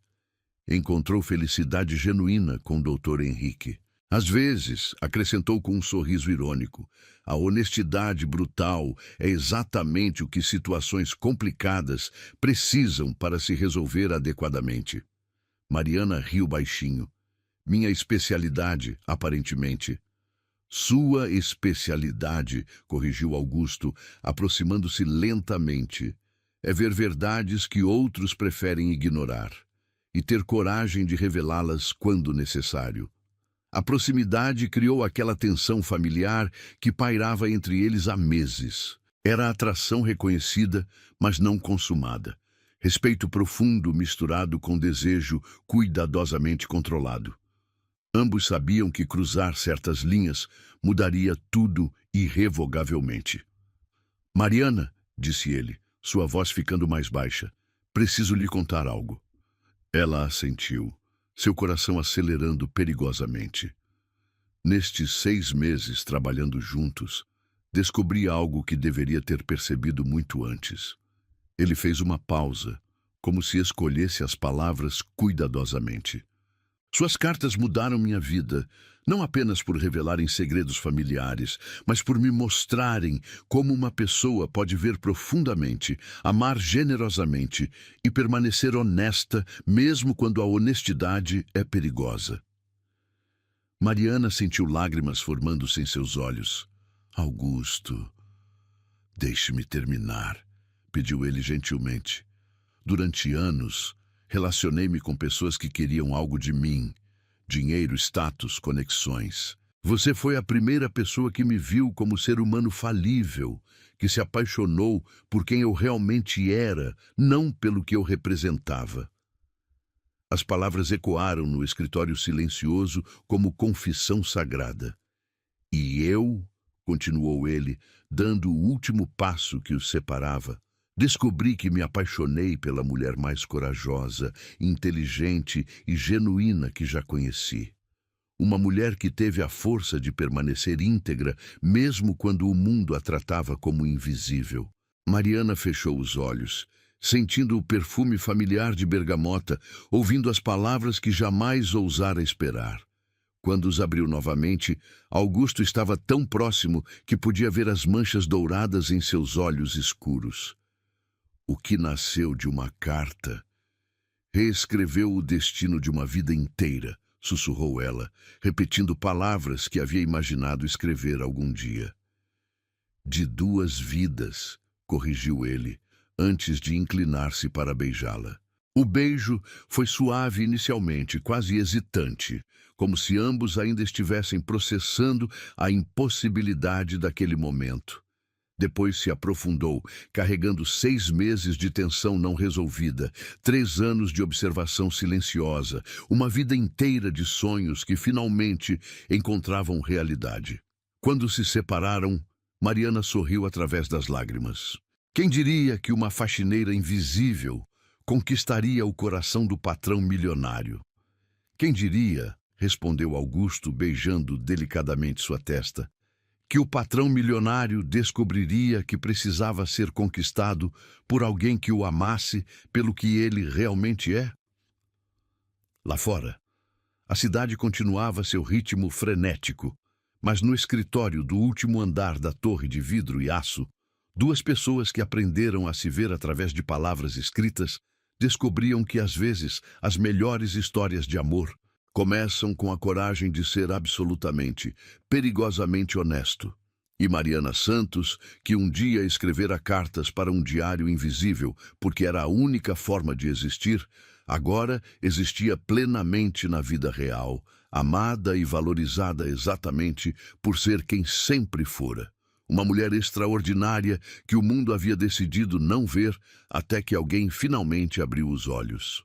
Encontrou felicidade genuína com o Dr. Henrique. Às vezes, acrescentou com um sorriso irônico, a honestidade brutal é exatamente o que situações complicadas precisam para se resolver adequadamente. Mariana riu baixinho. Minha especialidade, aparentemente. Sua especialidade, corrigiu Augusto, aproximando-se lentamente, é ver verdades que outros preferem ignorar e ter coragem de revelá-las quando necessário. A proximidade criou aquela tensão familiar que pairava entre eles há meses. Era atração reconhecida, mas não consumada. Respeito profundo misturado com desejo cuidadosamente controlado. Ambos sabiam que cruzar certas linhas mudaria tudo irrevogavelmente. Mariana, disse ele, sua voz ficando mais baixa, preciso lhe contar algo. Ela assentiu, seu coração acelerando perigosamente. Nestes 6 meses trabalhando juntos, descobri algo que deveria ter percebido muito antes. Ele fez uma pausa, como se escolhesse as palavras cuidadosamente. Suas cartas mudaram minha vida, não apenas por revelarem segredos familiares, mas por me mostrarem como uma pessoa pode ver profundamente, amar generosamente e permanecer honesta mesmo quando a honestidade é perigosa. Mariana sentiu lágrimas formando-se em seus olhos. Augusto, deixe-me terminar, pediu ele gentilmente. Durante anos, relacionei-me com pessoas que queriam algo de mim. Dinheiro, status, conexões. Você foi a primeira pessoa que me viu como ser humano falível, que se apaixonou por quem eu realmente era, não pelo que eu representava. As palavras ecoaram no escritório silencioso como confissão sagrada. E eu, continuou ele, dando o último passo que os separava, descobri que me apaixonei pela mulher mais corajosa, inteligente e genuína que já conheci. Uma mulher que teve a força de permanecer íntegra, mesmo quando o mundo a tratava como invisível. Mariana fechou os olhos, sentindo o perfume familiar de bergamota, ouvindo as palavras que jamais ousara esperar. Quando os abriu novamente, Augusto estava tão próximo que podia ver as manchas douradas em seus olhos escuros. O que nasceu de uma carta reescreveu o destino de uma vida inteira, sussurrou ela, repetindo palavras que havia imaginado escrever algum dia. De 2 vidas, corrigiu ele, antes de inclinar-se para beijá-la. O beijo foi suave inicialmente, quase hesitante, como se ambos ainda estivessem processando a impossibilidade daquele momento. Depois se aprofundou, carregando 6 meses de tensão não resolvida, 3 anos de observação silenciosa, uma vida inteira de sonhos que finalmente encontravam realidade. Quando se separaram, Mariana sorriu através das lágrimas. Quem diria que uma faxineira invisível conquistaria o coração do patrão milionário? Quem diria, respondeu Augusto, beijando delicadamente sua testa, que o patrão milionário descobriria que precisava ser conquistado por alguém que o amasse pelo que ele realmente é? Lá fora, a cidade continuava seu ritmo frenético, mas no escritório do último andar da torre de vidro e aço, 2 pessoas que aprenderam a se ver através de palavras escritas descobriam que, às vezes, as melhores histórias de amor começam com a coragem de ser absolutamente, perigosamente honesto. E Mariana Santos, que um dia escrevera cartas para um diário invisível porque era a única forma de existir, agora existia plenamente na vida real, amada e valorizada exatamente por ser quem sempre fora. Uma mulher extraordinária que o mundo havia decidido não ver até que alguém finalmente abriu os olhos.